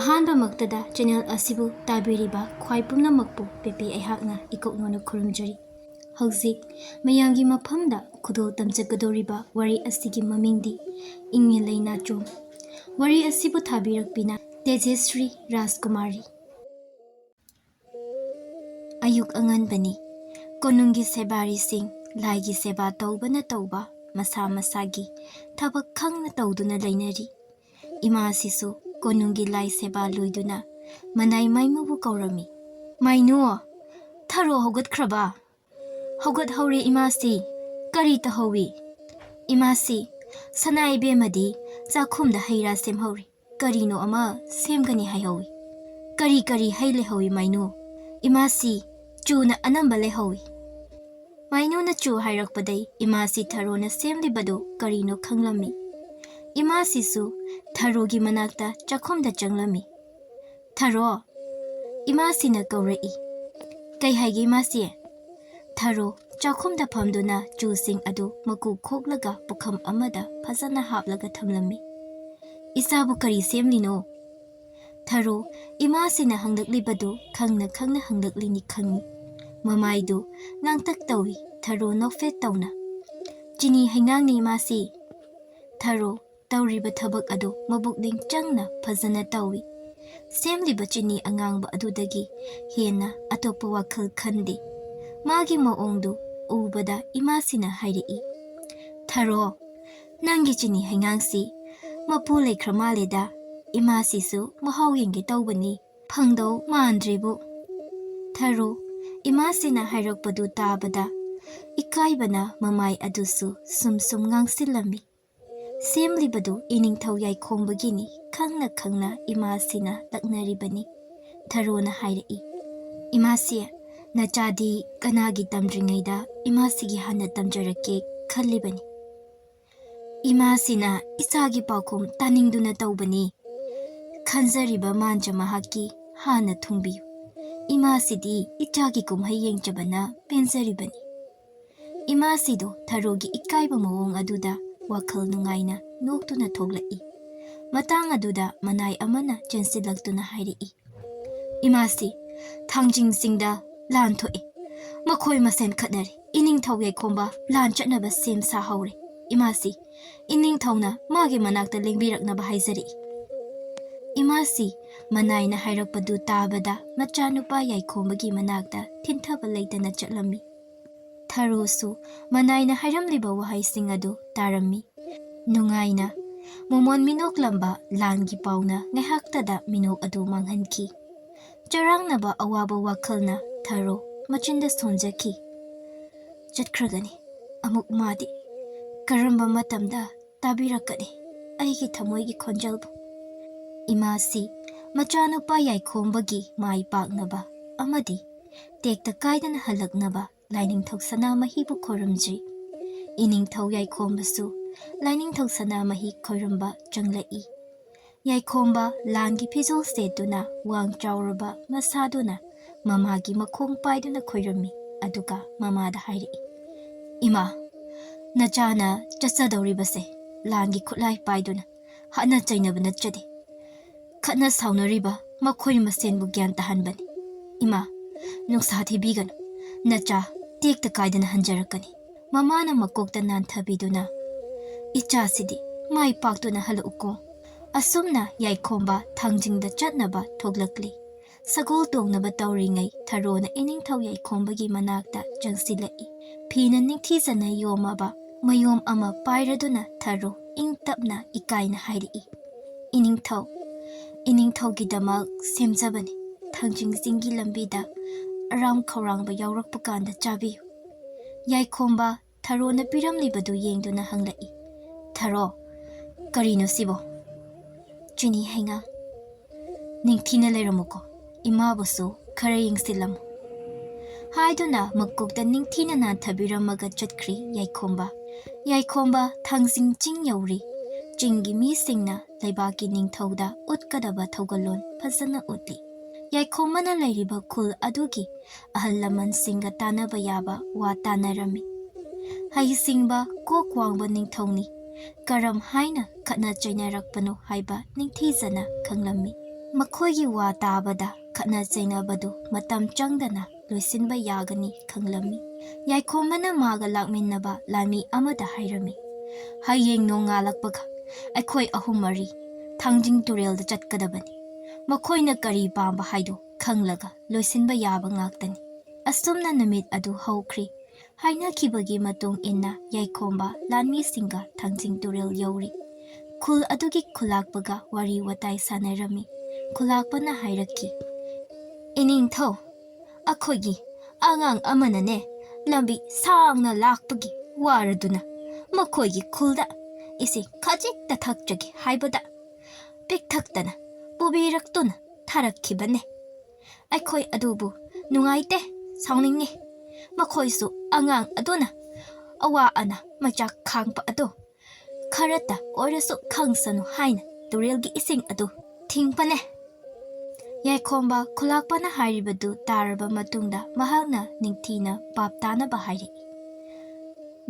ꯑꯍꯥꯟꯕꯃꯛꯇꯗ channel ꯑꯁꯤꯕꯨ ꯇꯥꯕꯤꯔꯤꯕ ꯈ꯭ꯋꯥꯏ ꯄꯨꯝꯅꯃꯛꯄꯨ ꯄꯦꯄꯦ ꯑꯩꯍꯥꯛꯅ ꯏꯀꯣꯛꯅꯣꯅ ꯈꯨꯔꯨꯝꯖꯔꯤ꯫ ꯍꯧꯖꯤꯛ ꯃꯌꯥꯝꯒꯤ ꯃꯐꯝꯗ ꯈꯨꯗꯣꯜ ꯇꯝꯖꯒꯗꯧꯔꯤꯕ ꯋꯥꯔꯤ ꯑꯁꯤꯒꯤ ꯃꯃꯤꯡꯗꯤ ꯏꯪꯉꯦꯜꯂꯩ ꯅꯥꯆꯣꯝ꯫ ꯋꯥꯔꯤ ꯑꯁꯤꯕꯨ ꯊꯥꯕꯤꯔꯛꯄꯤꯅ ꯇꯦꯖꯦꯁ꯭ꯔꯤ ꯔꯥꯖꯀꯨꯃꯥꯔꯤ꯫ ꯑꯌꯨꯛ ꯑꯉꯟꯕꯅꯤ꯫ ꯀꯣꯅꯨꯡꯒꯤ ꯁꯦꯕꯥꯔꯤꯁꯤꯡ ꯂꯥꯏꯒꯤ ꯁꯦꯕꯥ ꯇꯧꯕꯅ ꯇꯧꯕ ꯃꯁꯥ ꯃꯁꯥꯒꯤ ꯊꯕꯛ ꯈꯪꯅ ꯇꯧꯗꯨꯅ ꯂꯩꯅꯔꯤ꯫ ꯏꯃꯥꯁꯤꯁꯨ ꯀꯣꯅꯨꯡꯒꯤ ꯂꯥꯏ ꯁꯦꯕꯥ ꯂꯣꯏꯗꯨꯅ ꯃꯅꯥꯏ ꯃꯥꯏꯃꯨꯕꯨ ꯀꯧꯔꯝꯃꯤ꯫ ꯃꯥꯏꯅꯨ, ꯊꯔꯣ ꯍꯧꯒꯠꯈ꯭ꯔꯕ? ꯍꯧꯒꯠꯍꯧꯔꯦ ꯏꯃꯥꯁꯤ꯫ ꯀꯔꯤ ꯇꯧꯍꯧꯏ? ꯏꯃꯥꯁꯤ, ꯁꯅꯥ ꯏꯕꯦꯝꯃꯗꯤ ꯆꯥꯛꯈꯨꯝꯗ ꯍꯩꯔꯥ ꯁꯦꯝꯍꯧꯔꯤ꯫ ꯀꯔꯤꯅꯣ ꯑꯃ ꯁꯦꯝꯒꯅꯤ ꯍꯥꯏꯍꯧꯏ꯫ ꯀꯔꯤ ꯍꯩ ꯂꯩꯍꯧꯏ ꯃꯥꯏꯅꯨ? ꯏꯃꯥꯁꯤ, ꯆꯨꯅ ꯑꯅꯝꯕ ꯂꯩꯍꯧꯏ꯫ ꯃꯥꯏꯅꯨꯅ ꯆꯨ ꯍꯥꯏꯔꯛꯄꯗꯩ ꯏꯃꯥꯁꯤ ꯊꯔꯣꯅ ꯁꯦꯝꯂꯤꯕꯗꯨ ꯀꯔꯤꯅꯣ ꯈꯪꯂꯝꯃꯤ꯫ ꯏꯃꯥꯁꯤꯁꯨ ꯊꯔꯣꯒꯤ ꯃꯅꯥꯛꯇ ꯆꯥꯛꯈꯨꯝꯗ ꯆꯪꯂꯝꯃꯤ꯫ ꯊꯔꯣ, ꯏꯃꯥꯁꯤꯅ ꯀꯧꯔꯛꯏ꯫ ꯀꯩ ꯍꯥꯏꯒꯦ ꯏꯃꯥꯁꯤ? ꯊꯔꯣ ꯆꯥꯛꯈꯨꯝꯗ ꯐꯝꯗꯨꯅ ꯆꯨꯁꯤꯡ ꯑꯗꯨ ꯃꯀꯨ ꯈꯣꯛꯂꯒ ꯄꯨꯈꯝ ꯑꯃꯗ ꯐꯖꯅ ꯍꯥꯞꯂꯒ ꯊꯝꯂꯝꯃꯤ꯫ ꯏꯆꯥꯕꯨ ꯀꯔꯤ ꯁꯦꯝꯂꯤꯅꯣ? ꯊꯔꯣ ꯏꯃꯥꯁꯤꯅ ꯍꯪꯂꯛꯂꯤꯕꯗꯨ ꯈꯪꯅ ꯈꯪꯅ ꯍꯪꯂꯛꯂꯤꯅꯤ ꯈꯪꯏ꯫ ꯃꯃꯥꯏꯗꯨ ꯂꯥꯡꯇꯛ ꯇꯧꯏ ꯊꯔꯣ ꯅꯣꯛꯐꯦꯠ ꯇꯧꯅ꯫ ꯆꯤꯅꯤ ꯍꯩꯉꯥꯡꯅꯤ ꯏꯃꯥꯁꯤ꯫ ꯊꯔꯣ ꯇꯧꯔꯤꯕ ꯊꯕꯛ ꯑꯗꯨ ꯃꯕꯨꯛꯅꯤꯡ ꯆꯪꯅ ꯐꯖꯅ ꯇꯧꯏ꯫ ꯁꯦꯝꯂꯤꯕ ꯆꯤꯅꯤ ꯑꯉꯥꯡꯕ ꯑꯗꯨꯗꯒꯤ ꯍꯦꯟꯅ ꯑꯇꯣꯞꯄ ꯋꯥꯈꯜ ꯈꯟꯗꯦ꯫ ꯃꯥꯒꯤ ꯃꯑꯣꯡꯗꯨ ꯎꯕꯗ ꯏꯃꯥꯁꯤꯅ ꯍꯥꯏꯔꯛꯏ꯫ ꯊꯔꯣ, ꯅꯪꯒꯤ ꯆꯤꯅꯤ ꯍꯩꯉꯥꯡꯁꯤ ꯃꯄꯨ ꯂꯩꯈ꯭ꯔ ꯃꯥꯜꯂꯦꯗ꯫ ꯏꯃꯥꯁꯤꯁꯨ ꯃꯍꯥꯎ ꯌꯦꯡꯒꯦ ꯇꯧꯕꯅꯤ, ꯐꯪꯗꯧ ꯃꯥꯟꯗ꯭ꯔꯦꯕꯨ꯫ ꯊꯔꯣ ꯏꯃꯥꯁꯤꯅ ꯍꯥꯏꯔꯛꯄꯗꯨ ꯇꯥꯕꯗ ꯏꯀꯥꯏꯕꯅ ꯃꯃꯥꯏ ꯑꯗꯨꯁꯨ ꯁꯨꯝ ꯉꯥꯡꯁꯤꯜꯂꯝꯃꯤ꯫ ꯁꯦꯝꯂꯤꯕꯗꯨ ꯏꯅꯤꯡꯊꯧ ꯌꯥꯏꯈꯣꯝꯕꯒꯤꯅꯤ ꯈꯪꯅ ꯈꯪꯅ ꯏꯃꯥꯁꯤꯅ ꯂꯛꯅꯔꯤꯕꯅꯤ꯫ ꯊꯔꯣꯅ ꯍꯥꯏꯔꯛꯏ꯫ ꯏꯃꯥꯁꯤ, ꯅꯆꯥꯗꯤ ꯀꯅꯥꯒꯤ ꯇꯝꯗ꯭ꯔꯤꯉꯩꯗ ꯏꯃꯥꯁꯤꯒꯤ ꯍꯥꯟꯅ ꯇꯝꯖꯔꯛꯀꯦ ꯈꯜꯂꯤꯕꯅꯤ꯫ ꯏꯃꯥꯁꯤꯅ ꯏꯆꯥꯒꯤ ꯄꯥꯎꯈꯨꯝ ꯇꯥꯅꯤꯡꯗꯨꯅ ꯇꯧꯕꯅꯤ꯫ ꯈꯟꯖꯔꯤꯕ ꯃꯥꯟꯖ ꯃꯍꯥꯛꯀꯤ ꯍꯥꯟꯅ ꯊꯨꯡꯕꯤꯌꯨ꯫ ꯏꯃꯥꯁꯤꯗꯤ ꯏꯆꯥꯒꯤ ꯀꯨꯝꯍꯩ ꯌꯦꯡꯖꯕꯅ ꯄꯦꯟꯖꯔꯤꯕꯅꯤ꯫ ꯏꯃꯥꯁꯤꯗꯣ ꯊꯔꯣꯒꯤ ꯏꯀꯥꯏꯕ ꯃꯑꯣꯡ ꯑꯗꯨꯗ ꯋꯥꯈꯜ ꯅꯨꯡꯉꯥꯏꯅ ꯅꯣꯛꯇꯨꯅ ꯊꯣꯛꯂꯛꯏ꯫ ꯃꯇꯥꯡ ꯑꯗꯨꯗ ꯃꯅꯥꯏ ꯑꯃꯅ ꯆꯦꯟꯁꯤꯜꯂꯛꯇꯨꯅ ꯍꯥꯏꯔꯛꯏ꯫ ꯏꯃꯥꯁꯤ, ꯊꯥꯡꯖꯤꯡꯁꯤꯡꯗ ꯂꯥꯟ ꯊꯣꯛꯏ꯫ ꯃꯈꯣꯏ ꯃꯁꯦꯟ ꯈꯠꯅꯔꯤ꯫ ꯏꯅꯤꯡꯊꯧ ꯌꯥꯏꯈꯣꯝꯕ ꯂꯥꯟ ꯆꯠꯅꯕ ꯁꯦꯝ ꯁꯥꯍꯧꯔꯦ꯫ ꯏꯃꯥꯁꯤ, ꯏꯅꯤꯡꯊꯧꯅ ꯃꯥꯒꯤ ꯃꯅꯥꯛꯇ ꯂꯦꯡꯕꯤꯔꯛꯅꯕ ꯍꯥꯏꯖꯔꯛꯏ꯫ ꯏꯃꯥꯁꯤ ꯃꯅꯥꯏꯅ ꯍꯥꯏꯔꯛꯄꯗꯨ ꯇꯥꯕꯗ ꯃꯆꯥꯅꯨꯄꯥ ꯌꯥꯏꯈꯣꯝꯕꯒꯤ ꯃꯅꯥꯛꯇ ꯊꯤꯟꯊꯕ ꯂꯩꯇꯅ ꯆꯠꯂꯝꯃꯤ꯫ ꯊꯔꯣꯁꯨ ꯃꯅꯥꯏꯅ ꯍꯥꯏꯔꯝꯂꯤꯕ ꯋꯥꯍꯩꯁꯤꯡ ꯑꯗꯨ ꯇꯥꯔꯝꯃꯤ꯫ ꯅꯨꯡꯉꯥꯏꯅ ꯃꯣꯃꯣꯟ ꯃꯤꯅꯣꯛꯂꯝꯕ ꯂꯥꯟꯒꯤ ꯄꯥꯎꯅ ꯉꯥꯏꯍꯥꯛꯇꯗ ꯃꯤꯅꯣꯛ ꯑꯗꯨ ꯃꯥꯡꯍꯟꯈꯤ꯫ ꯆꯔꯥꯡꯅꯕ ꯑꯋꯥꯕ ꯋꯥꯈꯜꯅ ꯊꯔꯣ ꯃꯆꯤꯟꯗ ꯁꯣꯟꯖꯈꯤ꯫ ꯆꯠꯈ꯭ꯔꯒꯅꯤ ꯑꯃꯨꯛ ꯃꯥꯗꯤ꯫ ꯀꯔꯝꯕ ꯃꯇꯝꯗ ꯇꯥꯕꯤꯔꯛꯀꯅꯤ ꯑꯩꯒꯤ ꯊꯃꯣꯏꯒꯤ ꯈꯣꯟꯖꯦꯜꯕꯨ? ꯏꯃꯥꯁꯤ ꯃꯆꯥꯅꯨꯄꯥ ꯌꯥꯏꯈꯣꯝꯕꯒꯤ ꯃꯥꯏ ꯄꯥꯛꯅꯕ ꯑꯃꯗꯤ ꯇꯦꯛꯇ ꯀꯥꯏꯗꯅ ꯍꯜꯂꯛꯅꯕ ꯂꯥꯏꯅꯤꯡꯊꯧ ꯁꯅꯥꯃꯍꯤꯕꯨ ꯈꯣꯏꯔꯝꯖꯩ꯫ ꯏꯅꯤꯡꯊꯧ ꯌꯥꯏꯈꯣꯝꯕꯁꯨ ꯂꯥꯏꯅꯤꯡꯊꯧ ꯁꯅꯥꯃꯍꯤ ꯈꯣꯏꯔꯝꯕ ꯆꯪꯂꯛꯏ꯫ ꯌꯥꯏꯈꯣꯝꯕ ꯂꯥꯟꯒꯤ ꯐꯤꯖꯣꯜ ꯁꯦꯠꯇꯨꯅ ꯋꯥꯡ ꯆꯥꯎꯔꯕ ꯃꯁꯥꯗꯨꯅ ꯃꯃꯥꯒꯤ ꯃꯈꯣꯡ ꯄꯥꯏꯗꯨꯅ ꯈꯣꯏꯔꯝꯃꯤ꯫ ꯑꯗꯨꯒ ꯃꯃꯥꯗ ꯍꯥꯏꯔꯛꯏ꯫ ꯏꯃꯥ, ꯅꯆꯥꯅ ꯆꯠꯆꯗꯧꯔꯤꯕꯁꯦ ꯂꯥꯟꯒꯤ ꯈꯨꯠꯂꯥꯏ ꯄꯥꯏꯗꯨꯅ ꯍꯥꯠꯅ ꯆꯩꯅꯕ ꯅꯠꯆꯗꯦ꯫ ꯈꯠꯅ ꯁꯥꯎꯅꯔꯤꯕ ꯃꯈꯣꯏ ꯃꯁꯦꯟꯕꯨ ꯒ꯭ꯌꯥꯟ ꯇꯥꯍꯟꯕꯅꯤ꯫ ꯏꯃꯥ, ꯅꯨꯡꯁꯥ ꯊꯤꯕꯤꯒꯅꯨ꯫ ꯅꯆꯥ ꯇꯦꯛꯇ ꯀꯥꯏꯗꯅ ꯍꯟꯖꯔꯛꯀꯅꯤ꯫ ꯃꯃꯥꯅ ꯃꯀꯣꯛꯇ ꯅꯥꯟꯊꯕꯤꯗꯨꯅ ꯏꯆꯥꯁꯤꯗꯤ ꯃꯥꯏ ꯄꯥꯛꯇꯨꯅ ꯍꯜꯂꯛꯎꯀꯣ꯫ ꯑꯁꯨꯝꯅ ꯌꯥꯏꯈꯣꯝꯕ ꯊꯥꯡꯖꯤꯡꯗ ꯆꯠꯅꯕ ꯊꯣꯛꯂꯛꯂꯤ꯫ ꯁꯒꯣꯜ ꯇꯣꯡꯅꯕ ꯇꯧꯔꯤꯉꯩ ꯊꯔꯣꯅ ꯏꯅꯤꯡꯊꯧ ꯌꯥꯏꯈꯣꯝꯕꯒꯤ ꯃꯅꯥꯛꯇ ꯆꯪꯁꯤꯜꯂꯛꯏ꯫ ꯐꯤꯅ ꯅꯤꯡꯊꯤꯖꯅ ꯌꯣꯝꯃꯕ ꯃꯌꯣꯝ ꯑꯃ ꯄꯥꯏꯔꯗꯨꯅ ꯊꯔꯣ ꯏꯪ ꯇꯞꯅ ꯏꯀꯥꯏꯅ ꯍꯥꯏꯔꯛꯏ꯫ ꯏꯅꯤꯡꯊꯧ, ꯏꯅꯤꯡꯊꯧꯒꯤꯗꯃꯛ ꯁꯦꯝꯖꯕꯅꯤ꯫ ꯊꯥꯡꯖꯤꯡ ꯆꯤꯡꯒꯤ ꯂꯝꯕꯤꯗ ꯑꯔꯥꯝ ꯈꯧꯔꯥꯡꯕ ꯌꯥꯎꯔꯛꯄ ꯀꯥꯟꯗ ꯆꯥꯕꯤꯌꯨ꯫ ꯌꯥꯏꯈꯣꯝꯕ ꯊꯔꯣꯅ ꯄꯤꯔꯝꯂꯤꯕꯗꯨ ꯌꯦꯡꯗꯨꯅ ꯍꯪꯂꯛꯏ꯫ ꯊꯔꯣ, ꯀꯔꯤꯅꯣ ꯁꯤꯕꯣ? ꯆꯤꯅꯤ ꯍꯩꯉꯥꯡ꯫ ꯅꯤꯡꯊꯤꯅ ꯂꯩꯔꯝꯃꯨꯀꯣ, ꯏꯃꯥꯕꯨꯁꯨ ꯈꯔ ꯌꯦꯡꯁꯤꯜꯂꯝꯃꯨ꯫ ꯍꯥꯏꯗꯨꯅ ꯃꯀꯣꯛꯇ ꯅꯤꯡꯊꯤꯅ ꯅꯥꯟꯊꯕꯤꯔꯝꯃꯒ ꯆꯠꯈ꯭ꯔꯤ ꯌꯥꯏꯈꯣꯝꯕ꯫ ꯌꯥꯏꯈꯣꯝꯕ ꯊꯥꯡꯖꯤꯡ ꯆꯤꯡ ꯌꯧꯔꯤ꯫ ꯆꯤꯡꯒꯤ ꯃꯤꯁꯤꯡꯅ ꯂꯩꯕꯥꯛꯀꯤ ꯅꯤꯡꯊꯧꯗ ꯎꯠꯀꯗꯕ ꯊꯧꯒꯜꯂꯣꯟ ꯐꯖꯅ ꯎꯠꯂꯤ꯫ ꯌꯥꯏꯈꯣꯝꯕꯅ ꯂꯩꯔꯤꯕ ꯈꯨꯜ ꯑꯗꯨꯒꯤ ꯑꯍꯜ ꯂꯃꯟꯁꯤꯡꯒ ꯇꯥꯟꯅꯕ ꯌꯥꯕ ꯋꯥ ꯇꯥꯟꯅꯔꯝꯃꯤ꯫ ꯍꯩꯁꯤꯡꯕ ꯀꯣꯛ ꯋꯥꯡꯕ ꯅꯤꯡꯊꯧꯅꯤ꯫ ꯀꯔꯝ ꯍꯥꯏꯅ ꯈꯠꯅ ꯆꯩꯅꯔꯛꯄꯅꯣ ꯍꯥꯏꯕ ꯅꯤꯡꯊꯤꯖꯅ ꯈꯪꯂꯝꯃꯤ꯫ ꯃꯈꯣꯏꯒꯤ ꯋꯥ ꯇꯥꯕꯗ ꯈꯠꯅ ꯆꯩꯅꯕꯗꯨ ꯃꯇꯝ ꯆꯪꯗꯅ ꯂꯣꯏꯁꯤꯟꯕ ꯌꯥꯒꯅꯤ ꯈꯪꯂꯝꯃꯤ꯫ ꯌꯥꯏꯈꯣꯝꯕꯅ ꯃꯥꯒ ꯂꯥꯛꯃꯤꯟꯅꯕ ꯂꯥꯟꯃꯤ ꯑꯃꯗ ꯍꯥꯏꯔꯝꯃꯤ, ꯍꯌꯦꯡ ꯅꯣꯡꯉꯥꯜꯂꯛꯄꯒ ꯑꯩꯈꯣꯏ 3-4 ꯊꯥꯡꯖꯤꯡ ꯇꯨꯔꯦꯜꯗ ꯆꯠꯀꯗꯕꯅꯤ꯫ ꯃꯈꯣꯏꯅ ꯀꯔꯤ ꯄꯥꯝꯕ ꯍꯥꯏꯗꯣ ꯈꯪꯂꯒ ꯂꯣꯏꯁꯤꯟꯕ ꯌꯥꯕ ꯉꯥꯛꯇꯅꯤ꯫ ꯑꯁꯨꯝꯅ ꯅꯨꯃꯤꯠ ꯑꯗꯨ ꯍꯧꯈ꯭ꯔꯤ꯫ ꯍꯥꯏꯅꯈꯤꯕꯒꯤ ꯃꯇꯨꯡ ꯏꯟꯅ ꯌꯥꯏꯈꯣꯝꯕ ꯂꯥꯟꯃꯤꯁꯤꯡꯒ ꯊꯥꯡꯖꯤꯡ ꯇꯨꯔꯦꯜ ꯌꯧꯔꯤ꯫ ꯈꯨꯜ ꯑꯗꯨꯒꯤ ꯈꯨꯜꯂꯥꯛꯄꯒ ꯋꯥꯔꯤ ꯋꯥꯇꯥꯏ ꯁꯥꯟꯅꯔꯝꯃꯤ꯫ ꯈꯨꯜꯂꯥꯛꯄꯅ ꯍꯥꯏꯔꯛꯈꯤ, ꯏꯅꯤꯡꯊꯧ, ꯑꯩꯈꯣꯏꯒꯤ ꯑꯉꯥꯡ ꯑꯃꯅꯅꯦ ꯂꯝꯕꯤ ꯁꯥꯡꯅ ꯂꯥꯛꯄꯒꯤ ꯋꯥꯔꯗꯨꯅ ꯃꯈꯣꯏꯒꯤ ꯈꯨꯜꯗ ꯏꯁꯤꯡ ꯈꯖꯤꯛꯇ ꯊꯛꯆꯒꯦ ꯍꯥꯏꯕꯗ ꯄꯤꯛꯊꯛꯇꯅ ꯄꯨꯕꯤꯔꯛꯇꯨꯅ ꯊꯥꯔꯛꯈꯤꯕꯅꯦ꯫ ꯑꯩꯈꯣꯏ ꯑꯗꯨꯕꯨ ꯅꯨꯡꯉꯥꯏꯇꯦ, ꯁꯥꯎꯅꯤꯡꯉꯤ꯫ ꯃꯈꯣꯏꯁꯨ ꯑꯉꯥꯡ ꯑꯗꯨꯅ ꯑꯋꯥ ꯑꯅꯥ ꯃꯩꯆꯥꯛ ꯈꯥꯡꯕ ꯑꯗꯨ ꯈꯔꯇ ꯑꯣꯏꯔꯁꯨ ꯈꯪꯁꯅꯨ ꯍꯥꯏꯅ ꯇꯨꯔꯦꯜꯒꯤ ꯏꯁꯤꯡ ꯑꯗꯨ ꯊꯤꯡꯕꯅꯦ꯫ ꯌꯥꯏꯈꯣꯝꯕ ꯈꯨꯜꯂꯥꯛꯄꯅ ꯍꯥꯏꯔꯤꯕꯗꯨ ꯇꯥꯔꯕ ꯃꯇꯨꯡꯗ ꯃꯍꯥꯛꯅ ꯅꯤꯡꯊꯤꯅ ꯚꯥꯞ ꯇꯥꯅꯕ ꯍꯥꯏꯔꯛꯏ,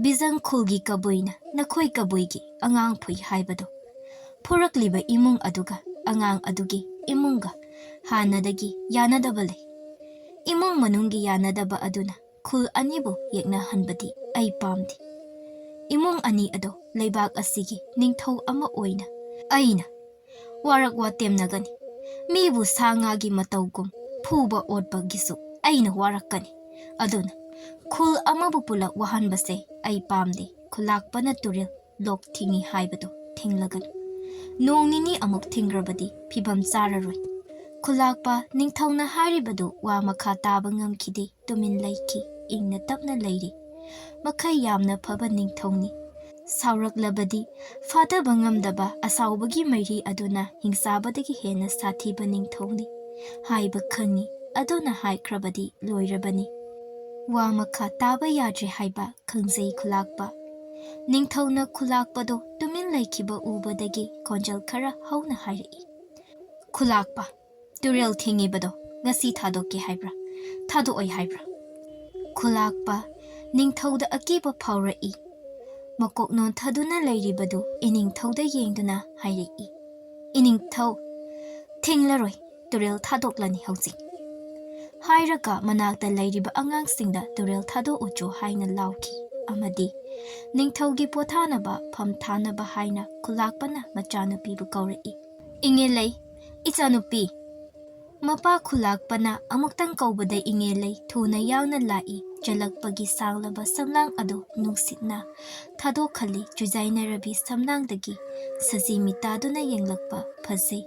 ꯕꯤꯖꯪ ꯈꯨꯜꯒꯤ ꯀꯕꯨꯏꯅ ꯅꯈꯣꯏ ꯀꯕꯨꯏꯒꯤ ꯑꯉꯥꯡ ꯐꯨꯏ ꯍꯥꯏꯕꯗꯣ ꯐꯨꯔꯛꯂꯤꯕ ꯏꯃꯨꯡ ꯑꯗꯨꯒ ꯑꯉꯥꯡ ꯑꯗꯨꯒꯤ ꯏꯃꯨꯡꯒ ꯍꯥꯟꯅꯗꯒꯤ ꯌꯥꯅꯗꯕ ꯂꯩ꯫ ꯏꯃꯨꯡ ꯃꯅꯨꯡꯒꯤ ꯌꯥꯅꯗꯕ ꯑꯗꯨꯅ ꯈꯨꯜ ꯑꯅꯤꯕꯨ ꯌꯦꯛꯅꯍꯟꯕꯗꯤ ꯑꯩ ꯄꯥꯝꯗꯦ꯫ ꯏꯃꯨꯡ ꯑꯅꯤ ꯑꯗꯣ ꯂꯩꯕꯥꯛ ꯑꯁꯤꯒꯤ ꯅꯤꯡꯊꯧ ꯑꯃ ꯑꯣꯏꯅ ꯑꯩꯅ ꯋꯥꯔꯛ ꯋꯥꯇꯦꯝꯅꯒꯅꯤ꯫ ꯃꯤꯕꯨ ꯁꯥ ꯉꯥꯒꯤ ꯃꯇꯧꯒꯨꯝ ꯐꯨꯕ ꯑꯣꯠꯄꯒꯤꯁꯨ ꯑꯩꯅ ꯋꯥꯔꯛꯀꯅꯤ꯫ ꯑꯗꯨꯅ ꯈꯨꯜ ꯑꯃꯕꯨ ꯄꯨꯂꯞ ꯋꯥꯍꯟꯕꯁꯦ ꯑꯩ ꯄꯥꯝꯗꯦ꯫ ꯈꯨꯜꯂꯥꯛꯄꯅ ꯇꯨꯔꯦꯜ ꯂꯣꯛ ꯊꯤꯡꯏ ꯍꯥꯏꯕꯗꯣ ꯊꯤꯡꯂꯒꯅꯨ꯫ ꯅꯣꯡ ꯅꯤꯅꯤ ꯑꯃꯨꯛ ꯊꯤꯡꯈ꯭ꯔꯕꯗꯤ ꯐꯤꯕꯝ ꯆꯥꯔꯔꯣꯏ꯫ ꯈꯨꯜꯂꯥꯛꯄ ꯅꯤꯡꯊꯧꯅ ꯍꯥꯏꯔꯤꯕꯗꯨ ꯋꯥ ꯃꯈꯥ ꯇꯥꯕ ꯉꯝꯈꯤꯗꯦ, ꯇꯨꯃꯤꯟ ꯂꯩꯈꯤ, ꯏꯪꯅ ꯇꯞꯅ ꯂꯩꯔꯤ꯫ ꯃꯈꯩ ꯌꯥꯝꯅ ꯐꯕ ꯅꯤꯡꯊꯧꯅꯤ꯫ ꯁꯥꯎꯔꯛꯂꯕꯗꯤ ꯐꯥꯊꯕ ꯉꯝꯗꯕ ꯑꯁꯥꯎꯕꯒꯤ ꯃꯩꯔꯤ ꯑꯗꯨꯅ ꯍꯤꯡꯆꯥꯕꯗꯒꯤ ꯍꯦꯟꯅ ꯁꯥꯊꯤꯕ ꯅꯤꯡꯊꯧꯅꯤ ꯍꯥꯏꯕ ꯈꯪꯏ꯫ ꯑꯗꯨꯅ ꯍꯥꯏꯈ꯭ꯔꯕꯗꯤ ꯂꯣꯏꯔꯕꯅꯤ꯫ ꯋꯥ ꯃꯈꯥ ꯇꯥꯕ ꯌꯥꯗ꯭ꯔꯦ ꯍꯥꯏꯕ ꯈꯪꯖꯩ ꯈꯨꯜꯂꯥꯛꯄ꯫ ꯅꯤꯡꯊꯧꯅ ꯈꯨꯜꯂꯥꯛꯄꯗꯣ ꯇꯨꯃꯤꯟ ꯂꯩꯈꯤꯕ ꯎꯕꯗꯒꯤ ꯈꯣꯟꯖꯦꯜ ꯈꯔ ꯍꯧꯅ ꯍꯥꯏꯔꯛꯏ, ꯈꯨꯜꯂꯥꯛꯄ, ꯇꯨꯔꯦꯜ ꯊꯤꯡꯉꯤꯕꯗꯣ ꯉꯁꯤ ꯊꯥꯗꯣꯛꯀꯦ ꯍꯥꯏꯕ꯭ꯔꯥ, ꯊꯥꯗꯣꯛꯑꯣꯏ ꯍꯥꯏꯕ꯭ꯔꯥ? ꯈꯨꯜꯂꯥꯛꯄ ꯅꯤꯡꯊꯧꯗ ꯑꯀꯤꯕ ꯐꯥꯎꯔꯛꯏ꯫ ꯃꯀꯣꯛ ꯅꯣꯟꯊꯗꯨꯅ ꯂꯩꯔꯤꯕꯗꯨ ꯏꯅꯤꯡꯊꯧꯗ ꯌꯦꯡꯗꯨꯅ ꯍꯥꯏꯔꯛꯏ, ꯏꯅꯤꯡꯊꯧ, ꯊꯤꯡꯂꯔꯣꯏ, ꯇꯨꯔꯦꯜ ꯊꯥꯗꯣꯛꯂꯅꯤ ꯍꯧꯖꯤꯛ꯫ ꯍꯥꯏꯔꯒ ꯃꯅꯥꯛꯇ ꯂꯩꯔꯤꯕ ꯑꯉꯥꯡꯁꯤꯡꯗ ꯇꯨꯔꯦꯜ ꯊꯥꯗꯣꯛꯎꯆꯣ ꯍꯥꯏꯅ ꯂꯥꯎꯈꯤ ꯑꯃꯗꯤ ꯅꯤꯡꯊꯧꯒꯤ ꯄꯣꯊꯥꯅꯕ ꯐꯝ ꯊꯥꯅꯕ ꯍꯥꯏꯅ ꯈꯨꯜꯂꯥꯛꯄꯅ ꯃꯆꯥꯅꯨꯄꯤꯕꯨ ꯀꯧꯔꯛꯏ, ꯏꯉꯦꯜꯂꯩ, ꯏꯆꯥꯅꯨꯄꯤ꯫ ꯃꯄꯥ ꯈꯨꯜꯂꯥꯛꯄꯅ ꯑꯃꯨꯛꯇꯪ ꯀꯧꯕꯗ ꯏꯉꯦꯜꯂꯩ ꯊꯨꯅ ꯌꯥꯡꯅ ꯂꯥꯛꯏ꯫ ꯆꯦꯜꯂꯛꯄꯒꯤ ꯁꯥꯡꯂꯕ ꯁꯝꯂꯥꯡ ꯑꯗꯨ ꯅꯨꯡꯁꯤꯠꯅ ꯊꯥꯗꯣꯛꯍꯜꯂꯤ꯫ ꯆꯨꯖꯥꯏꯅꯔꯕꯤ ꯁꯝꯂꯥꯡꯗꯒꯤ ꯁꯖꯤ ꯃꯤꯇꯥꯗꯨꯅ ꯌꯦꯡꯂꯛꯄ ꯐꯖꯩ꯫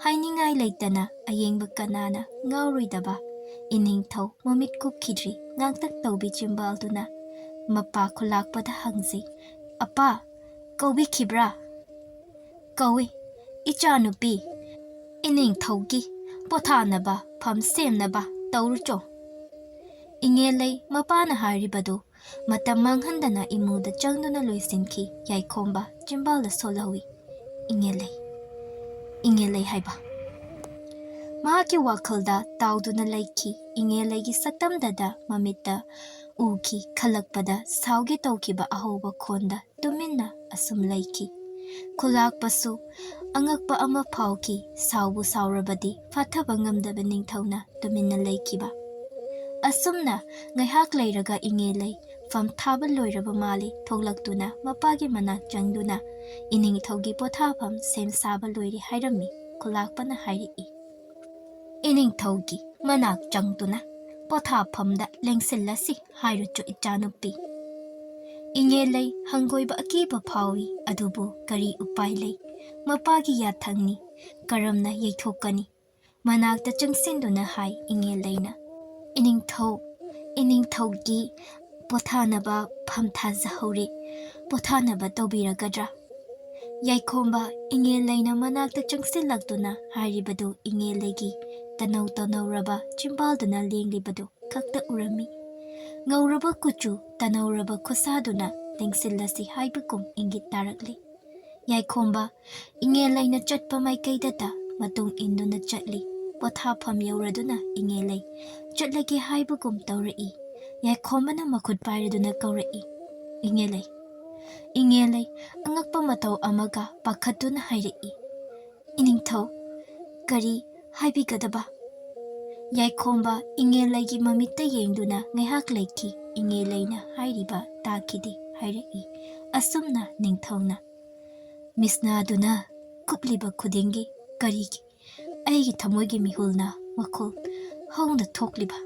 ꯍꯥꯏꯅꯤꯡꯉꯥꯏ ꯂꯩꯇꯅ ꯑꯌꯦꯡꯕ ꯀꯅꯥꯅ ꯉꯥꯎꯔꯣꯏꯗꯕ꯫ ꯏꯅꯤꯡꯊꯧ ꯃꯃꯤꯠ ꯀꯨꯞꯈꯤꯗ꯭ꯔꯤ ꯉꯥꯛꯇꯛ ꯇꯧꯕꯤ ꯆꯤꯝꯕꯥꯜꯗꯨꯅ ꯃꯄꯥ ꯈꯨꯜꯂꯥꯛꯄꯗ ꯍꯪꯖꯩ, ꯑꯄꯥ, ꯀꯧꯕꯤꯈꯤꯕ꯭ꯔꯥ? ꯀꯧꯏ, ꯏꯆꯥꯅꯨꯄꯤ꯫ ꯏꯅꯤꯡꯊꯧꯒꯤ ꯄꯣꯊꯥꯅꯕ ꯐꯝ ꯁꯦꯝꯅꯕ ꯇꯧꯔꯨꯆꯣ꯫ ꯏꯉꯦꯜꯂꯩ ꯃꯄꯥꯅ ꯍꯥꯏꯔꯤꯕꯗꯨ ꯃꯇꯝ ꯃꯥꯡꯍꯟꯗꯅ ꯏꯃꯨꯡꯗ ꯆꯪꯗꯨꯅ ꯂꯣꯏꯁꯤꯟꯈꯤ꯫ ꯌꯥꯏꯈꯣꯝꯕ ꯆꯤꯝꯕꯥꯜꯗ ꯁꯣꯜꯍꯧꯏ, ꯏꯉꯦꯜꯂꯩ, ꯏꯉꯦꯜꯂꯩ ꯍꯥꯏꯕ꯫ ꯃꯍꯥꯛꯀꯤ ꯋꯥꯈꯜꯗ ꯇꯥꯎꯗꯨꯅ ꯂꯩꯈꯤ꯫ ꯏꯉꯦꯜꯂꯩꯒꯤ ꯁꯛꯇꯝꯗꯗ ꯃꯃꯤꯠꯇ ꯎꯈꯤ꯫ ꯈꯜꯂꯛꯄꯗ ꯁꯥꯎꯒꯦ ꯇꯧꯈꯤꯕ ꯑꯍꯧꯕ ꯈꯣꯟꯗ ꯇꯨꯃꯤꯟꯅ ꯑꯁꯨꯝ ꯂꯩꯈꯤ꯫ ꯈꯨꯜꯂꯥꯛꯄꯁꯨ ꯑꯉꯛꯄ ꯑꯃ ꯐꯥꯎꯈꯤ꯫ ꯁꯥꯎꯕꯨ ꯁꯥꯎꯔꯕꯗꯤ ꯐꯥꯊꯕ ꯉꯝꯗꯕ ꯅꯤꯡꯊꯧꯅ ꯇꯨꯃꯤꯟꯅ ꯂꯩꯈꯤꯕ꯫ ꯑꯁꯨꯝꯅ ꯉꯥꯏꯍꯥꯛ ꯂꯩꯔꯒ ꯏꯉꯦꯜꯂꯩ ꯐꯝ ꯊꯥꯕ ꯂꯣꯏꯔꯕ ꯃꯥꯜꯂꯤ꯫ ꯊꯣꯛꯂꯛꯇꯨꯅ ꯃꯄꯥꯒꯤ ꯃꯅꯥꯛ ꯆꯪꯗꯨꯅ ꯏꯅꯤꯡꯊꯧꯒꯤ ꯄꯣꯊꯥꯐꯝ ꯁꯦꯝ ꯁꯥꯕ ꯂꯣꯏꯔꯦ ꯍꯥꯏꯔꯝꯃꯤ꯫ ꯈꯨꯜꯂꯥꯛꯄꯅ ꯍꯥꯏꯔꯛꯏ, ꯏꯅꯤꯡꯊꯧꯒꯤ ꯃꯅꯥꯛ ꯆꯪꯗꯨꯅ ꯄꯣꯊꯥꯐꯝꯗ ꯂꯦꯡꯁꯤꯜꯂꯁꯤ ꯍꯥꯏꯔꯨꯆꯣ ꯏꯆꯥꯅꯨꯄꯤ꯫ ꯏꯉꯦꯜꯂꯩ ꯍꯪꯒꯣꯏꯕ ꯑꯀꯤꯕ ꯐꯥꯎꯏ꯫ ꯑꯗꯨꯕꯨ ꯀꯔꯤ ꯎꯄꯥꯏ ꯂꯩ? ꯃꯄꯥꯒꯤ ꯌꯥꯊꯪꯅꯤ, ꯀꯔꯝꯅ ꯌꯩꯊꯣꯛꯀꯅꯤ? ꯃꯅꯥꯛꯇ ꯆꯪꯁꯤꯟꯗꯨꯅ ꯍꯥꯏ ꯏꯉꯦꯜꯂꯩꯅ, ꯏꯅꯤꯡꯊꯧ, ꯏꯅꯤꯡꯊꯧꯒꯤ ꯄꯣꯊꯥꯅꯕ ꯐꯝ ꯊꯥꯖꯍꯧꯔꯤ, ꯄꯣꯊꯥꯅꯕ ꯇꯧꯕꯤꯔꯒꯗ꯭ꯔꯥ? ꯌꯥꯏꯈꯣꯝꯕ ꯏꯉꯦꯜꯂꯩꯅ ꯃꯅꯥꯛꯇ ꯆꯪꯁꯤꯜꯂꯛꯇꯨꯅ ꯍꯥꯏꯔꯤꯕꯗꯨ ꯏꯉꯦꯜꯂꯩꯒꯤ ꯇꯅꯧ ꯇꯅꯧꯔꯕ ꯆꯤꯝꯕꯥꯜꯗꯨꯅ ꯂꯦꯡꯂꯤꯕꯗꯨ ꯈꯛꯇ ꯎꯔꯝꯃꯤ꯫ ꯉꯧꯔꯕ ꯀꯨꯆꯨ, ꯇꯅꯧꯔꯕ ꯈꯨꯠꯁꯥꯗꯨꯅ ꯂꯦꯡꯁꯤꯜꯂꯁꯤ ꯍꯥꯏꯕꯒꯨꯝ ꯏꯪꯒꯤꯠ ꯇꯥꯔꯛꯂꯤ꯫ ꯌꯥꯏꯈꯣꯝꯕ ꯏꯉꯦꯜꯂꯩꯅ ꯆꯠꯄ ꯃꯥꯏꯀꯩꯗꯇ ꯃꯇꯨꯡ ꯏꯟꯗꯨꯅ ꯆꯠꯂꯤ꯫ ꯄꯣꯊꯥꯐꯝ ꯌꯧꯔꯗꯨꯅ ꯏꯉꯦꯜꯂꯩ ꯆꯠꯂꯒꯦ ꯍꯥꯏꯕꯒꯨꯝ ꯇꯧꯔꯛꯏ꯫ ꯌꯥꯏꯈꯣꯝꯕꯅ ꯃꯈꯨꯠ ꯄꯥꯏꯔꯗꯨꯅ ꯀꯧꯔꯛꯏ, ꯏꯉꯦꯜꯂꯩ꯫ ꯏꯉꯦꯜꯂꯩ ꯑꯉꯛꯄ ꯃꯇꯧ ꯑꯃꯒ ꯄꯥꯈꯠꯇꯨꯅ ꯍꯥꯏꯔꯛꯏ, ꯏꯅꯤꯡꯊꯧ, ꯀꯔꯤ ꯍꯥꯏꯕꯤꯒꯗꯕ? ꯌꯥꯏꯈꯣꯝꯕ ꯏꯉꯦꯜꯂꯩꯒꯤ ꯃꯃꯤꯠꯇ ꯌꯦꯡꯗꯨꯅ ꯉꯥꯏꯍꯥꯛ ꯂꯩꯈꯤ꯫ ꯏꯉꯦꯜꯂꯩꯅ ꯍꯥꯏꯔꯤꯕ ꯇꯥꯈꯤꯗꯦ ꯍꯥꯏꯔꯛꯏ ꯑꯁꯨꯝꯅ ꯅꯤꯡꯊꯧꯅ꯫ ꯃꯤꯁꯅꯥꯗꯨꯅ ꯀꯨꯞꯂꯤꯕ ꯈꯨꯗꯤꯡꯒꯤ ꯀꯔꯤꯒꯤ ꯑꯩꯒꯤ ꯊꯃꯣꯏꯒꯤ ꯃꯤꯍꯨꯜꯅ ꯃꯈꯣꯜ ꯍꯧꯅ ꯊꯣꯛꯂꯤꯕ?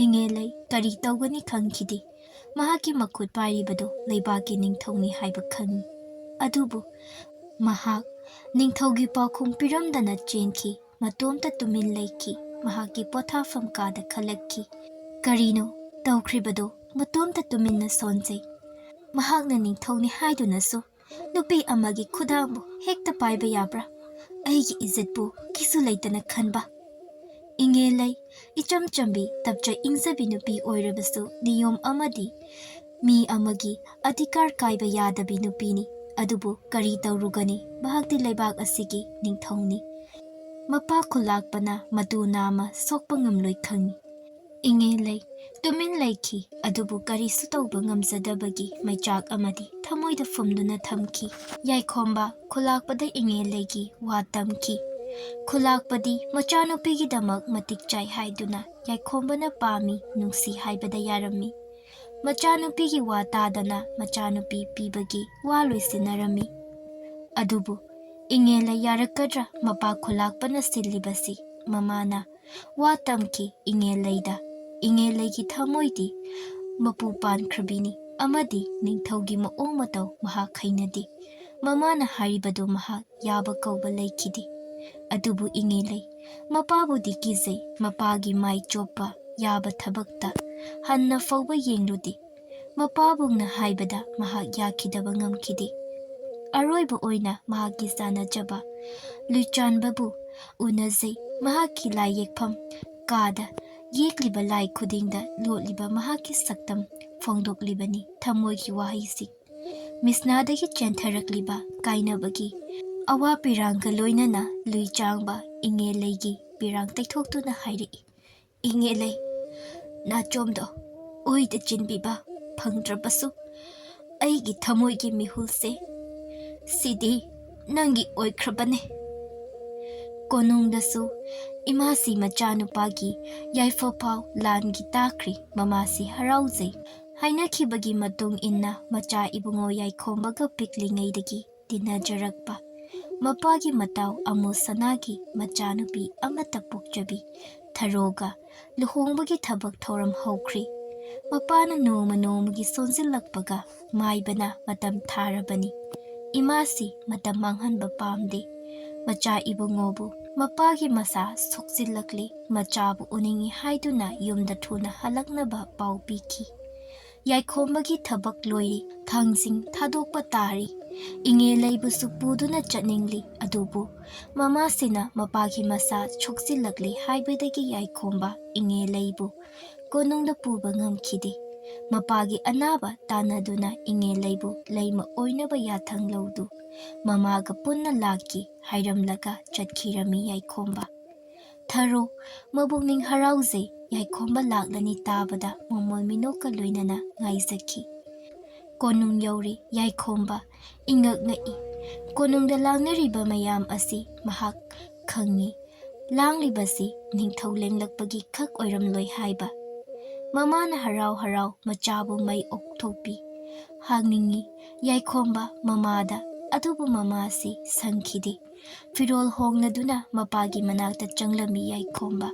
ꯏꯉꯦꯜꯂꯩ ꯀꯔꯤ ꯇꯧꯒꯅꯤ ꯈꯪꯈꯤꯗꯦ꯫ ꯃꯍꯥꯛꯀꯤ ꯃꯈꯨꯠ ꯄꯥꯏꯔꯤꯕꯗꯨ ꯂꯩꯕꯥꯛꯀꯤ ꯅꯤꯡꯊꯧꯅꯤ ꯍꯥꯏꯕ ꯈꯪꯏ꯫ ꯑꯗꯨꯕꯨ ꯃꯍꯥꯛ ꯅꯤꯡꯊꯧꯒꯤ ꯄꯥꯎꯈꯨꯝ ꯄꯤꯔꯝꯗꯅ ꯆꯦꯟꯈꯤ꯫ ꯃꯇꯣꯝꯇ ꯇꯨꯃꯤꯟ ꯂꯩꯈꯤ꯫ ꯃꯍꯥꯛꯀꯤ ꯄꯣꯊꯥꯐꯝ ꯀꯥꯗ ꯈꯜꯂꯛꯈꯤ꯫ ꯀꯔꯤꯅꯣ ꯇꯧꯈ꯭ꯔꯤꯕꯗꯣ? ꯃꯇꯣꯝꯇ ꯇꯨꯃꯤꯟꯅ ꯁꯣꯟꯖꯩ꯫ ꯃꯍꯥꯛꯅ ꯅꯤꯡꯊꯧꯅꯤ ꯍꯥꯏꯗꯨꯅꯁꯨ ꯅꯨꯄꯤ ꯑꯃꯒꯤ ꯈꯨꯗꯥꯡꯕꯨ ꯍꯦꯛꯇ ꯄꯥꯏꯕ ꯌꯥꯕ꯭ꯔꯥ? ꯑꯩꯒꯤ ꯏꯖꯠꯄꯨ ꯀꯤꯁꯨ ꯂꯩꯇꯅ ꯈꯟꯕ? ꯏꯉꯦꯜꯂꯩ ꯏꯆꯝ ꯆꯝꯕꯤ ꯇꯞꯆ ꯏꯪꯖꯕꯤ ꯅꯨꯄꯤ ꯑꯣꯏꯔꯕꯁꯨ ꯅꯤꯌꯣꯝ ꯑꯃꯗꯤ ꯃꯤ ꯑꯃꯒꯤ ꯑꯙꯤꯀꯥꯔ ꯀꯥꯏꯕ ꯌꯥꯗꯕꯤ ꯅꯨꯄꯤꯅꯤ꯫ ꯑꯗꯨꯕꯨ ꯀꯔꯤ ꯇꯧꯔꯨꯒꯅꯤ? ꯃꯍꯥꯛꯇꯤ ꯂꯩꯕꯥꯛ ꯑꯁꯤꯒꯤ ꯅꯤꯡꯊꯧꯅꯤ꯫ ꯃꯄꯥ ꯈꯨꯜꯂꯥꯛꯄꯅ ꯃꯇꯨ ꯅꯥꯝꯃ ꯁꯣꯛꯄ ꯉꯝꯂꯣꯏ ꯈꯪꯏ꯫ ꯏꯉꯦꯜꯂꯩ ꯇꯨꯃꯤꯟ ꯂꯩꯈꯤ꯫ ꯑꯗꯨꯕꯨ ꯀꯔꯤꯁꯨ ꯇꯧꯕ ꯉꯝꯖꯗꯕꯒꯤ ꯃꯩꯆꯥꯛ ꯑꯃꯗꯤ ꯊꯃꯣꯏꯗ ꯐꯨꯝꯗꯨꯅ ꯊꯝꯈꯤ꯫ ꯌꯥꯏꯈꯣꯝꯕ ꯈꯨꯜꯂꯥꯛꯄꯗ ꯏꯉꯦꯜꯂꯩꯒꯤ ꯋꯥ ꯇꯝꯈꯤ꯫ ꯈꯨꯜꯂꯥꯛꯄꯗꯤ ꯃꯆꯥꯅꯨꯄꯤꯒꯤꯗꯃꯛ ꯃꯇꯤꯛ ꯆꯥꯏ ꯍꯥꯏꯗꯨꯅ ꯌꯥꯏꯈꯣꯝꯕꯅ ꯄꯥꯝꯃꯤ ꯅꯨꯡꯁꯤ ꯍꯥꯏꯕꯗ ꯌꯥꯔꯝꯃꯤ꯫ ꯃꯆꯥꯅꯨꯄꯤꯒꯤ ꯋꯥ ꯇꯥꯗꯅ ꯃꯆꯥꯅꯨꯄꯤ ꯄꯤꯕꯒꯤ ꯋꯥ ꯂꯣꯏꯁꯤꯟꯅꯔꯝꯃꯤ꯫ ꯑꯗꯨꯕꯨ ꯏꯉꯦꯜꯂꯩ ꯌꯥꯔꯛꯀꯗ꯭ꯔꯥ? ꯃꯄꯥ ꯈꯨꯜꯂꯥꯛꯄꯅ ꯁꯤꯜꯂꯤꯕꯁꯤ ꯃꯃꯥꯅ ꯋꯥ ꯇꯝꯈꯤ ꯏꯉꯦꯜꯂꯩꯗ꯫ ꯏꯉꯦꯜꯂꯩꯒꯤ ꯊꯃꯣꯏꯗꯤ ꯃꯄꯨ ꯄꯥꯟꯈ꯭ꯔꯕꯤꯅꯤ ꯑꯃꯗꯤ ꯅꯤꯡꯊꯧꯒꯤ ꯃꯑꯣꯡ ꯃꯇꯧ ꯃꯍꯥꯛ ꯍꯩꯅꯗꯦ꯫ ꯃꯃꯥꯅ ꯍꯥꯏꯔꯤꯕꯗꯨ ꯃꯍꯥꯛ ꯌꯥꯕ ꯀꯧꯕ ꯂꯩꯈꯤꯗꯦ꯫ ꯑꯗꯨꯕꯨ ꯏꯉꯦꯜꯂꯩ ꯃꯄꯥꯕꯨꯗꯤ ꯀꯤꯖꯩ꯫ ꯃꯄꯥꯒꯤ ꯃꯥꯏ ꯆꯣꯞꯄ ꯌꯥꯕ ꯊꯕꯛꯇ ꯍꯟꯅ ꯐꯥꯎꯕ ꯌꯦꯡꯂꯨꯗꯦ꯫ ꯃꯄꯥꯕꯨꯡꯅ ꯍꯥꯏꯕꯗ ꯃꯍꯥꯛ ꯌꯥꯈꯤꯗꯕ ꯉꯝꯈꯤꯗꯦ꯫ ꯑꯔꯣꯏꯕ ꯑꯣꯏꯅ ꯃꯍꯥꯛꯀꯤ ꯆꯥꯟꯅꯖꯕ ꯂꯨꯏꯆꯥꯟꯕꯕꯨ ꯎꯅꯖꯩ꯫ ꯃꯍꯥꯛꯀꯤ ꯂꯥꯏ ꯌꯦꯛꯐꯝ ꯀꯥꯗ ꯌꯦꯛꯂꯤꯕ ꯂꯥꯏ ꯈꯨꯗꯤꯡꯗ ꯂꯣꯠꯂꯤꯕ ꯃꯍꯥꯛꯀꯤ ꯁꯛꯇꯝ ꯐꯣꯡꯗꯣꯛꯂꯤꯕꯅꯤ ꯊꯃꯣꯏꯒꯤ ꯋꯥꯍꯩꯁꯤꯡ꯫ ꯃꯤꯁꯅꯥꯗꯒꯤ ꯆꯦꯟꯊꯔꯛꯂꯤꯕ ꯀꯥꯏꯅꯕꯒꯤ ꯑꯋꯥ ꯄꯤꯔꯥꯡꯒ ꯂꯣꯏꯅꯅ ꯂꯨꯏꯆꯥꯡꯕ ꯏꯉꯦꯜꯂꯩꯒꯤ ꯄꯤꯔꯥꯡ ꯇꯩꯊꯣꯛꯇꯨꯅ ꯍꯥꯏꯔꯛꯏ꯫ ꯏꯉꯦꯜꯂꯩ ꯅꯥꯆꯣꯝꯗꯣ ꯑꯣꯏꯗ ꯆꯤꯟꯕꯤꯕ ꯐꯪꯗ꯭ꯔꯕꯁꯨ ꯑꯩꯒꯤ ꯊꯃꯣꯏꯒꯤ ꯃꯤꯍꯨꯜꯁꯦ ꯁꯤꯗꯤ ꯅꯪꯒꯤ ꯑꯣꯏꯈ꯭ꯔꯕꯅꯦ꯫ ꯀꯣꯅꯨꯡꯗꯁꯨ ꯏꯃꯥꯁꯤ ꯃꯆꯥꯅꯨꯄꯥꯒꯤ ꯌꯥꯏꯐꯐꯥꯎ ꯂꯥꯟꯒꯤ ꯇꯥꯈ꯭ꯔꯤ꯫ ꯃꯃꯥꯁꯤ ꯍꯔꯥꯎꯖꯩ꯫ ꯍꯥꯏꯅꯈꯤꯕꯒꯤ ꯃꯇꯨꯡ ꯏꯟꯅ ꯃꯆꯥ ꯏꯕꯨꯡꯉꯣ ꯌꯥꯏꯈꯣꯝꯕꯒ ꯄꯤꯛꯂꯤꯉꯩꯗꯒꯤ ꯇꯤꯟꯅꯖꯔꯛꯄ ꯃꯄꯥꯒꯤ ꯃꯇꯥꯎ ꯑꯃꯨ ꯁꯅꯥꯒꯤ ꯃꯆꯥꯅꯨꯄꯤ ꯑꯃꯠꯇ ꯄꯣꯛꯆꯕꯤ ꯊꯔꯣꯒ ꯂꯨꯍꯣꯡꯕꯒꯤ ꯊꯕꯛ ꯊꯧꯔꯝ ꯍꯧꯈ꯭ꯔꯤ꯫ ꯃꯄꯥꯅ ꯅꯣꯡꯃ ꯅꯣꯡꯃꯒꯤ ꯁꯣꯟꯖꯤꯜꯂꯛꯄꯒ ꯃꯥꯏꯕꯅ ꯃꯇꯝ ꯊꯥꯔꯕꯅꯤ꯫ ꯏꯃꯥꯁꯤ ꯃꯇꯝ ꯃꯥꯡꯍꯟꯕ ꯄꯥꯝꯗꯦ꯫ ꯃꯆꯥ ꯏꯕꯨꯡꯉꯣꯕꯨ ꯃꯄꯥꯒꯤ ꯃꯁꯥ ꯁꯣꯛꯆꯤꯜꯂꯛꯂꯤ꯫ ꯃꯆꯥꯕꯨ ꯎꯅꯤꯡꯏ ꯍꯥꯏꯗꯨꯅ ꯌꯨꯝꯗ ꯊꯨꯅ ꯍꯜꯂꯛꯅꯕ ꯄꯥꯎ ꯄꯤꯈꯤ꯫ ꯌꯥꯏꯈꯣꯝꯕꯒꯤ ꯊꯕꯛ ꯂꯣꯏꯔꯤ꯫ ꯊꯥꯡꯁꯤꯡ ꯊꯥꯗꯣꯛꯄ ꯇꯥꯔꯤ꯫ ꯏꯉꯦꯜꯂꯩꯕꯨꯁꯨ ꯄꯨꯗꯨꯅ ꯆꯠꯅꯤꯡꯂꯤ꯫ ꯑꯗꯨꯕꯨ ꯃꯃꯥꯁꯤꯅ ꯃꯄꯥꯒꯤ ꯃꯁꯥ ꯁꯣꯛꯆꯤꯜꯂꯛꯂꯤ ꯍꯥꯏꯕꯗꯒꯤ ꯌꯥꯏꯈꯣꯝꯕ ꯏꯉꯦꯜꯂꯩꯕꯨ ꯀꯣꯅꯨꯡꯗ ꯄꯨꯕ ꯉꯝꯈꯤꯗꯦ꯫ ꯃꯄꯥꯒꯤ ꯑꯅꯥꯕ ꯇꯥꯟꯅꯗꯨꯅ ꯏꯉꯦꯜꯂꯩꯕꯨ ꯂꯩꯃ ꯑꯣꯏꯅꯕ ꯌꯥꯊꯪ ꯂꯧꯗꯨ ꯃꯃꯥꯒ ꯄꯨꯟꯅ ꯂꯥꯛꯈꯤ ꯍꯥꯏꯔꯝꯂꯒ ꯆꯠꯈꯤꯔꯝꯃꯤ ꯌꯥꯏꯈꯣꯝꯕ꯫ ꯊꯔꯣ ꯃꯕꯨꯛꯅꯤꯡ ꯍꯔꯥꯎꯖꯩ꯫ ꯌꯥꯏꯈꯣꯝꯕ ꯂꯥꯛꯂꯅꯤ ꯇꯥꯕꯗ ꯃꯣꯃꯣꯜ ꯃꯤꯅꯣꯛꯀ ꯂꯣꯏꯅꯅ ꯉꯥꯏꯖꯈꯤ꯫ ꯀꯣꯅꯨꯡ ꯌꯧꯔꯤ꯫ ꯌꯥꯏꯈꯣꯝꯕ ꯏꯉꯛ ꯉꯛꯏ꯫ ꯀꯣꯅꯨꯡꯗ ꯂꯥꯡꯅꯔꯤꯕ ꯃꯌꯥꯝ ꯑꯁꯤ ꯃꯍꯥꯛ ꯈꯪꯏ꯫ ꯂꯥꯡꯂꯤꯕꯁꯤ ꯅꯤꯡꯊꯧ ꯂꯦꯡꯂꯛꯄꯒꯤ ꯈꯛ ꯑꯣꯏꯔꯝꯂꯣꯏ ꯍꯥꯏꯕ꯫ ꯃꯃꯥꯅ ꯍꯔꯥꯎ ꯍꯔꯥꯎ ꯃꯆꯥꯕꯨ ꯃꯩ ꯑꯣꯛꯊꯣꯛꯄꯤ꯫ ꯍꯥꯡꯅꯤꯡꯏ ꯌꯥꯏꯈꯣꯝꯕ ꯃꯃꯥꯗ꯫ ꯑꯗꯨꯕꯨ ꯃꯃꯥꯁꯤ ꯁꯪꯈꯤꯗꯦ꯫ ꯐꯤꯔꯣꯜ ꯍꯣꯡꯂꯗꯨꯅ ꯃꯄꯥꯒꯤ ꯃꯅꯥꯛꯇ ꯆꯪꯂꯝꯃꯤ ꯌꯥꯏꯈꯣꯝꯕ꯫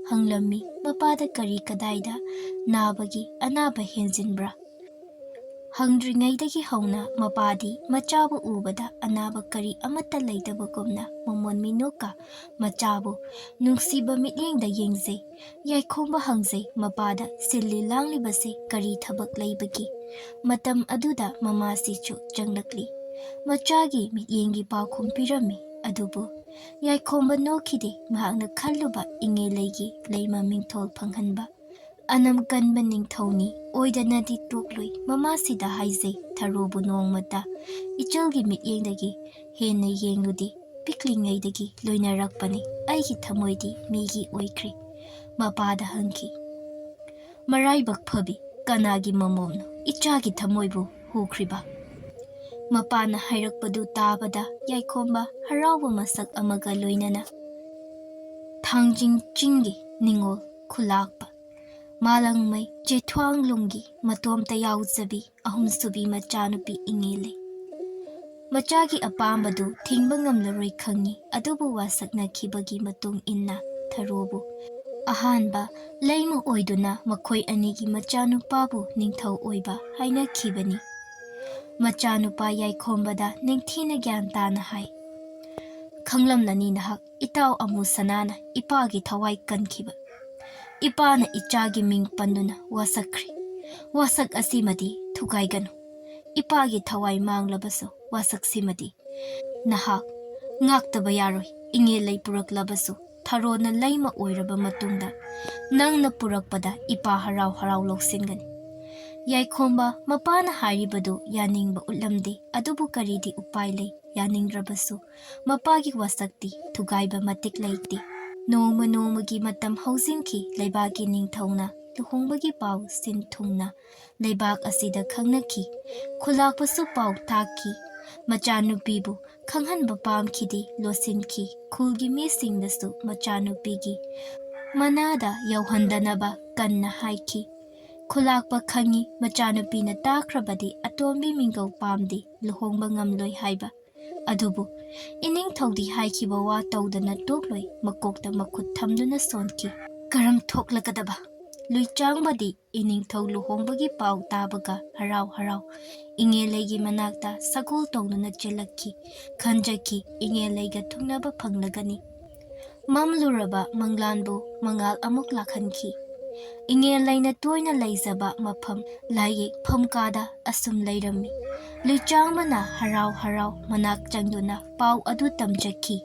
ꯍꯪꯂꯝꯃꯤ ꯃꯄꯥꯗ ꯀꯔꯤ ꯀꯗꯥꯏꯗ ꯅꯥꯕꯒꯤ ꯑꯅꯥꯕ ꯍꯦꯟꯖꯤꯟꯕ꯭ꯔꯥ? ꯍꯪꯗ꯭ꯔꯤꯉꯩꯗꯒꯤ ꯍꯧꯅ ꯃꯄꯥꯗꯤ ꯃꯆꯥꯕꯨ ꯎꯕꯗ ꯑꯅꯥꯕ ꯀꯔꯤ ꯑꯃꯠꯇ ꯂꯩꯇꯕꯒꯨꯝꯅ ꯃꯣꯃꯣꯟ ꯃꯤꯅꯣꯛꯀ ꯃꯆꯥꯕꯨ ꯅꯨꯡꯁꯤꯕ ꯃꯤꯠꯌꯦꯡꯗ ꯌꯦꯡꯖꯩ꯫ ꯌꯥꯏꯈꯣꯝꯕ ꯍꯪꯖꯩ ꯃꯄꯥꯗ ꯁꯤꯜꯂꯤ ꯂꯥꯡꯂꯤꯕꯁꯤ ꯀꯔꯤ ꯊꯕꯛ ꯂꯩꯕꯒꯤ? ꯃꯇꯝ ꯑꯗꯨꯗ ꯃꯃꯥꯁꯤꯁꯨ ꯆꯪꯂꯛꯂꯤ꯫ ꯃꯆꯥꯒꯤ ꯃꯤꯠꯌꯦꯡꯒꯤ ꯄꯥꯎꯈꯨꯝ ꯄꯤꯔꯝꯃꯤ꯫ ꯑꯗꯨꯕꯨ ꯌꯥꯏꯈꯣꯝꯕ ꯅꯣꯛꯈꯤꯗꯦ꯫ ꯃꯍꯥꯛꯅ ꯈꯜꯂꯨꯕ ꯏꯉꯦꯜꯂꯩꯒꯤ ꯂꯩꯃ ꯃꯤꯡꯊꯣꯜ ꯐꯪꯍꯟꯕ ꯑꯅꯝ ꯀꯟꯕ ꯅꯤꯡꯊꯧꯅꯤ ꯑꯣꯏꯗꯅꯗꯤ ꯇꯣꯛꯂꯣꯏ꯫ ꯃꯃꯥꯁꯤꯗ ꯍꯥꯏꯖꯩ ꯊꯔꯣꯕꯨ ꯅꯣꯡꯃꯇ ꯏꯆꯜꯒꯤ ꯃꯤꯠꯌꯦꯡꯗꯒꯤ ꯍꯦꯟꯅ ꯌꯦꯡꯂꯨꯗꯦ꯫ ꯄꯤꯛꯂꯤꯉꯩꯗꯒꯤ ꯂꯣꯏꯅꯔꯛꯄꯅꯤ꯫ ꯑꯩꯒꯤ ꯊꯃꯣꯏꯗꯤ ꯃꯤꯒꯤ ꯑꯣꯏꯈ꯭ꯔꯦ꯫ ꯃꯄꯥꯗ ꯍꯪꯈꯤ ꯃꯔꯥꯏꯕꯛ ꯐꯕꯤ ꯀꯅꯥꯒꯤ ꯃꯃꯣꯝꯅꯣ ꯏꯆꯥꯒꯤ ꯊꯃꯣꯏꯕꯨ ꯍꯨꯈ꯭ꯔꯤꯕ? ꯃꯄꯥꯅ ꯍꯥꯏꯔꯛꯄꯗꯨ ꯇꯥꯕꯗ ꯌꯥꯏꯈꯣꯝꯕ ꯍꯔꯥꯎꯕ ꯃꯁꯛ ꯑꯃꯒ ꯂꯣꯏꯅꯅ Thangjing Chingi Ningol Kulakpa Malangmai Jetwang Lungi Matomta Yautsabi Ahumsubi Machanupi Engellei Machagi apambadu Tingbangam Laroi Kangi Adubu Wasakna Kibagi Matung Inna Tarobu Ahanba Laimu Oiduna Makoi Anigi Machanupabu Ningthau Oiba Haina Kibani Machanupa Yaikombada Ningthina Gyantana Hai Kanglam Nani Nahak Itao Amu Sanana Ipagi Tawai Kankiba Ipana Ichagi Ming Panduna Wasakri Wasak Asimadi Tugaiganu Ipagi Tawai Manglabaso Wasak Simadi Nahak Ngaktaba Yaroi Engellei Puraklabaso Tharona Laima Oiraba Matunda Nangna Purakpada Ipa Harau Harau Loksingani Yaikomba Mapana Haribadu Yaningba Ulamdi Adubu Karidi Upailei Yaningrabasu Mapagi Wasakti Tugaiba Matik Laiti Noma Nomagi Matam Hausinki Leibagi Ningthauna Luhongbagi Pau Sintungna Leibak Asida Kangnaki Kulakpasu Pau Taki Machanupibu Kanghanba Pamkidi Losinki Kulgi Misingdasu Machanupigi Manada Yauhandanaba Kanna Haiki Kulakpa Kangi Machanupina Takrabadi Atombi Mingau Pamdi Luhongba Ngamloi Haiba Adubu Ining Todi Haikiba Wa Tawdana Tokloi Makokta Makut Tamduna Sonki Karam Toklakadaba Luichangbadi Ining Taw Luhongbagi Pau Tabaga Harau Harau Engellei Manakta Sagol Tongduna Chelaki Kanjaki Engellei Tungnaba Panglagani Mamluraba Manglanbu Mangal Amuk Lakhanki Engellei na toina leizaba mafam laye phamkada asum leirami Luchangmana harau harau manak changduna pau adu tamjaki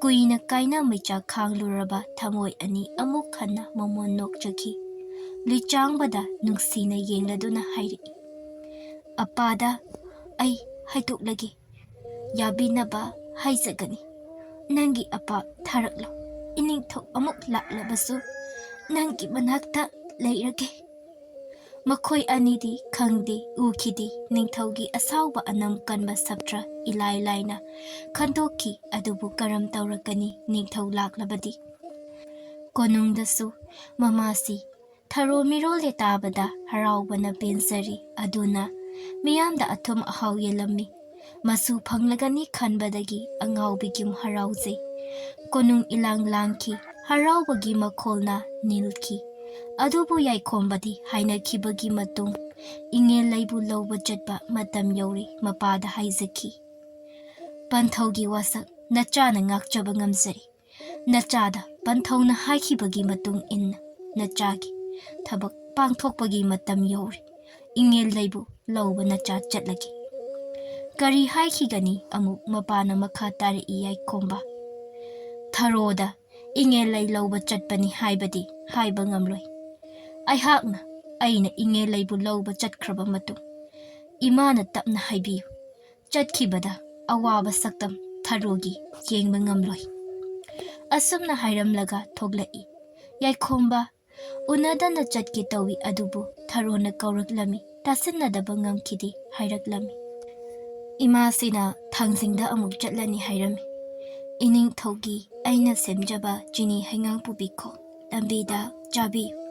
kuina kaina micha khangluraba thamoi ani amuk khana momon nokjaki Luchangbada nungsina yengladuna hairi Apada ai haituklagi Yabinaba haizagani Nangi apa tharaklo Ining thok amuk laklabasu Nangi manakta leirage Makoi anidi khangdi ukidi ningthaugi asauba anam kanba sabtra ilai laina khantoki adubu karam taurakani ningthau laklabadi Konungdasu mamasi tharo mirole tabada haraubana pensari aduna miyamda athum ahau yelami masu phanglagani khanbadagi angaubigim harauzei Konung ilang langki haraubagi makholna nilki Adubu Yaikombadi Haina Kibagi Matung Engellei bu Lauba Jatba Matam Yori Mapada Haizaki Panthogi Wasak Nachana Ngakjaba Ngamsari Nachada Panthauna Haikibagi Matung in Nachagi Tabak Pangthokpagi Matam Yori Engellei bu Lauba Nacha Jatlagi Kari Haikigani Amuk Mapana Makatari Yaikomba Tharoda Engellei Lauba Jatbani Haibadi Haiba Ngamloi Aihakna aina Engellei bu lauba chatkraba matu Imana tapna haibiyu Chatkibada awaba saktam tharogi yengba ngamloi Asumna hairamlaga thoglai Yaikomba unadana chatki tawi adubu tharona kauraklami tasinadaba ngamkidi hairaklami Imasina thangsingda amuk chatlani hairami Ining thogi aina semjaba jini haingang pubiko Lambida jabiyu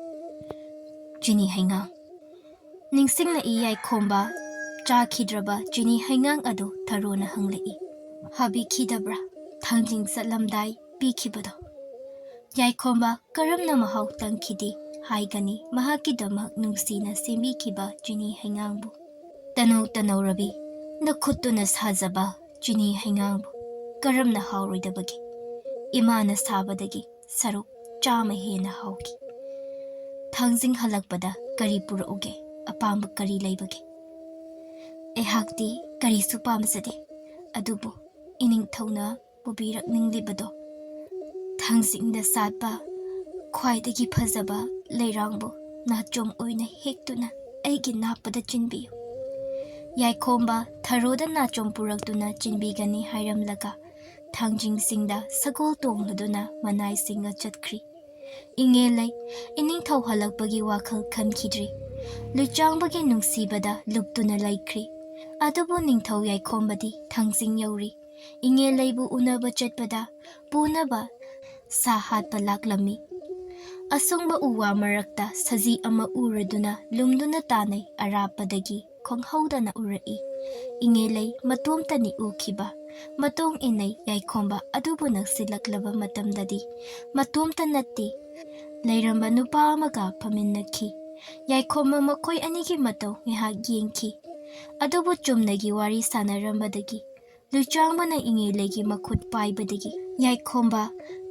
Jini Haingang Ningsingla Yaikomba Chakidraba Jini Haingang ado Tharona Hanglei Habi Kidabra Thangjing Satlamdai Bikibado Yaikomba Karamna Mahau Tankidi Haigani Mahakidamak Nungsina Semikiba Jini Haingangbu Tanau Rabi Nakutuna Hazaba Jini Haingangbu Karamna Hauridabagi Imana Sabadagi Saruk Chama Hena Hauki Thangsing halakpada kari purauge apamba kari leibage Ehakti kari supamsade adubu ining thauna pubirak ninglibado Thangsingda satpa khwaidagi phajaba leirangbo nachom oina hektuna aigi napada chinbiyu Yaikomba tharoda nachom puraktuna chinbigani hairamlaga Thangjing singda sagol tongladuna manai singa chatkri Engellei ining thau halakpagi wakhal khankidri Luchangbagi nungsibada luptuna laikri Adubu ningthau Yaikombadi thangsing yauri Engellei bu unaba chatpada punaba सा हात्पा लाक्लम्मि असुंगबा उवा मरक्ता सजी अमा उरदुना लुमदुना तानै अरापदगी खोंहौदना उरई इंगेलै मतोमतनी उखिबा मतोंग इनै याइखोंबा अदुबु नक्सिलक्लबा मतमददी मतोमता नत्ति लैरंबा नुपा अमगा फमिन्नखि याइखोंबा मखोय अनिगी मतौ ngihak yengखि अदुबु चुमनगी वारी सानरंबदगी लुचांगबना इंगेलैगी मखुत पाइबदगी याइखोंबा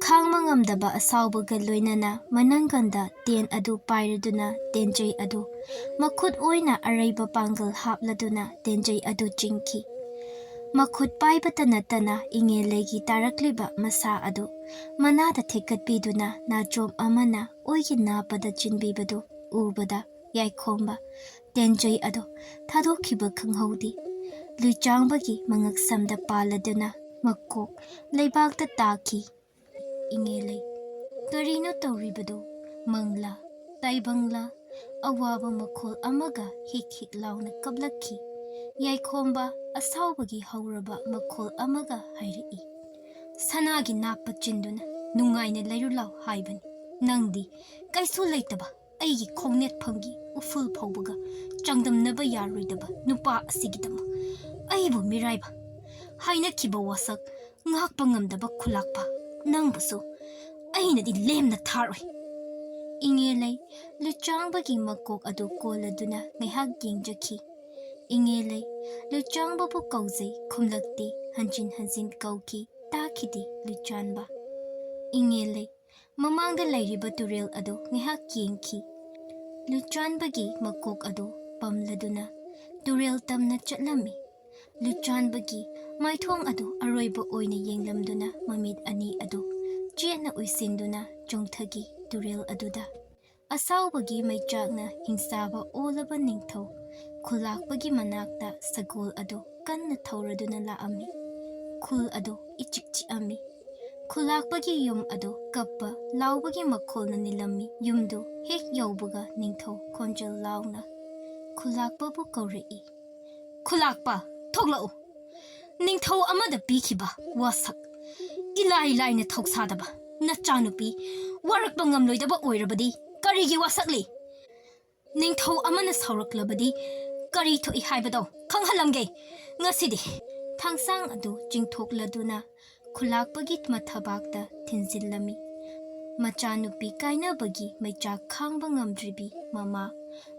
खांगमा ngamdaba asawbaga loinana mananganda ten adu pairuduna tenjai adu makhut oina araiba pangal hapladuna tenjai adu chingki makhut paibata natana ingelegi tarakliba masa adu manada thekatpiduna nachom amana oigi napada chinbibadu ubada yaikkhomba tenjai adu thadokhiba khanghaudi luichangbagi mangaksamda paladuna makok leibakta taki इंगेलै करीनो तौरीबदो Mangla ताइबंगला अवाबा मखोल अमगा हिक हिक लाउना कबलखी याइखोंबा असावबगी हौरबा मखोल अमगा हाइरई सनागी नापा चिंदुना नुंगाइना लैरुलाव हाइबनी नंगदी कैसु लैतबा अइगी खोंनेट फंगी उफुल फौबगा चांगदमनबा यारोइदबा नुपा असिगिदमा अइबु मिराइबा हाइनखिबा वासक ngakpa ngamdaba khulakpa nangbusu ainadi lemna tharoi इंगेलै लुचांगबगी मकोक अदु कोलदुना ngihak yengjakhi इंगेलै लुचांगबबु कौजै खुमलक्ति हंजिन हंजिन कौकी ताखिदि लुचानबा इंगेलै ममांगदा लैरिबा तुरेल अदु ngihak yengखि लुचानबगी मकोक अदु पमलदुना तुरेल तमना चटलमी लुचानबगी माइथोंग अदु अरोइबा ओइना येंगलमदुना ममित अनि अदु चेना उइसिंदुना जोंथगी तुरेल अदुदा असावबगी मैचाकना हिंसाबा ओलबा निंगथौ खुलाकबगी मनाकता सगोल अदु कन्ना थौरदुना लाअमि खुल अदु इचिकचि अमि खुलाकबगी युम अदु कप्पा लाउबगी मखोलना निलम्मि युमदु हेक यौबगा निंगथौ खोंजल लाउना खुलाकबबु कौरई खुलाकपा थोगलाउ निंगथौ अमदा पीखिबा वासक इलाई लाइना थौसादबा नचानुपी वारकपा ngamloidaba oirabadi karigi wasakli Ningthou अमना सौरक्लबदी करी थोइ हाइबदौ खंगहलमगे ngasidi थांसांग अदु चिंगथोकलदुना खुलाकपगी मथबाकता थिनजिल्लमी मचानुपी काइनाबगी मैचा खांगबा ngamdribi mama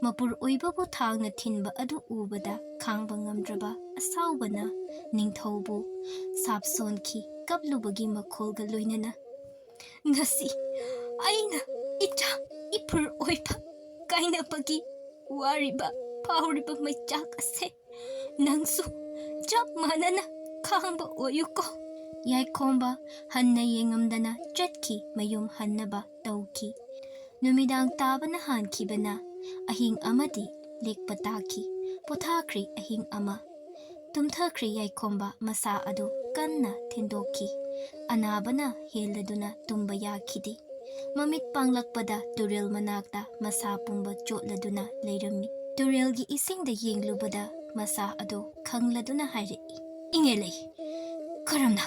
मपुर ओइबबु थांगना थिनबा अदु उबदा खांगबा ngamdraba असावबना निंगथौबु सापसोनखि कबलुबगी मखोलगा लोइनना ngasi aina icha ipur oiba kainapagi wariba pauriba maichak ase nangsu chap manana khangba oyuko याइखोंबा हन्ना येंगमदना चटखि मयुम हन्नबा तौखि नुमिदांग ताबना हानखिबना अहिंग अमदि लेकपा ताखि पोथाख्रि अहिंग अमा तुमथख्रि याइखोंबा मसा अदु कन्ना थिंदोखि अनाबना हेलदुना तुम्बा याखिदि ममित पांगलकपदा तुरेल मनाकता मसा पुंबा चोटलदुना लेरम्मि तुरेलगी इसिंगदा येंगलुबदा मसा अदु खंगलदुना हाइरई इंगेलै करमना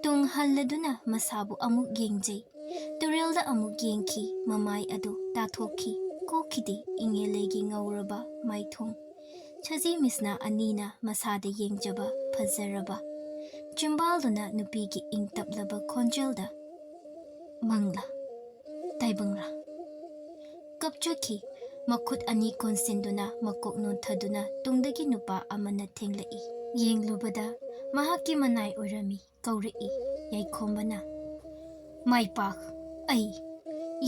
तुंग हल्लदुना मसाबु अमुक येंगजै तुरेलदा अमुक येंखि ममाई अदु ताथोखि कोखिदि इंगेलैगी ngौरबा माइथोंग छजी मिसना अनीना मसादा येंगजबा फजरबा चिंबालदुना नुपीगी इंगतपलबा खोंजेलदा मंगला ताइबंगरा कपचखि मखुत अनि कोनसिंदुना मकोक नोथदुना तुंगदगी नुपा अमना थेंगलई येंगलुबदा महाकी मनाई ओरमी कौरई याइखोंबना माइपाक आई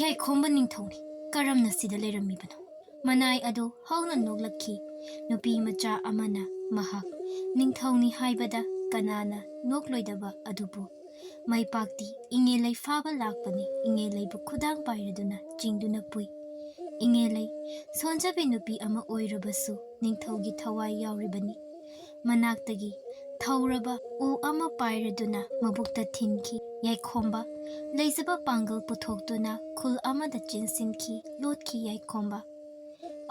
याइखोंबा निंगथौनी करमना सिदा लेरमीबनो मनाई अदु हौना नोगलखि नुपी मचा अमना महाक निंगथौनी हाइबदा कनाना नोकलोइदबा अदुबु माइपाकती इंगेलै फाबा लाकपनी इंगेलैबु खुदांग पाइरदुना चिंगदुना पुई इंगेलै सोंजबी नुपी अमा ओइरबसु निंगथौगी थवाई याउरिबनी मनाक्तगी थौरबा उ अमा पाइरदुना मबुक्ता थिनखि याइखोंबा लैजबा पांगल पुथोक्तुना खुल अमदा चिनसिनखि लोटखि याइखोंबा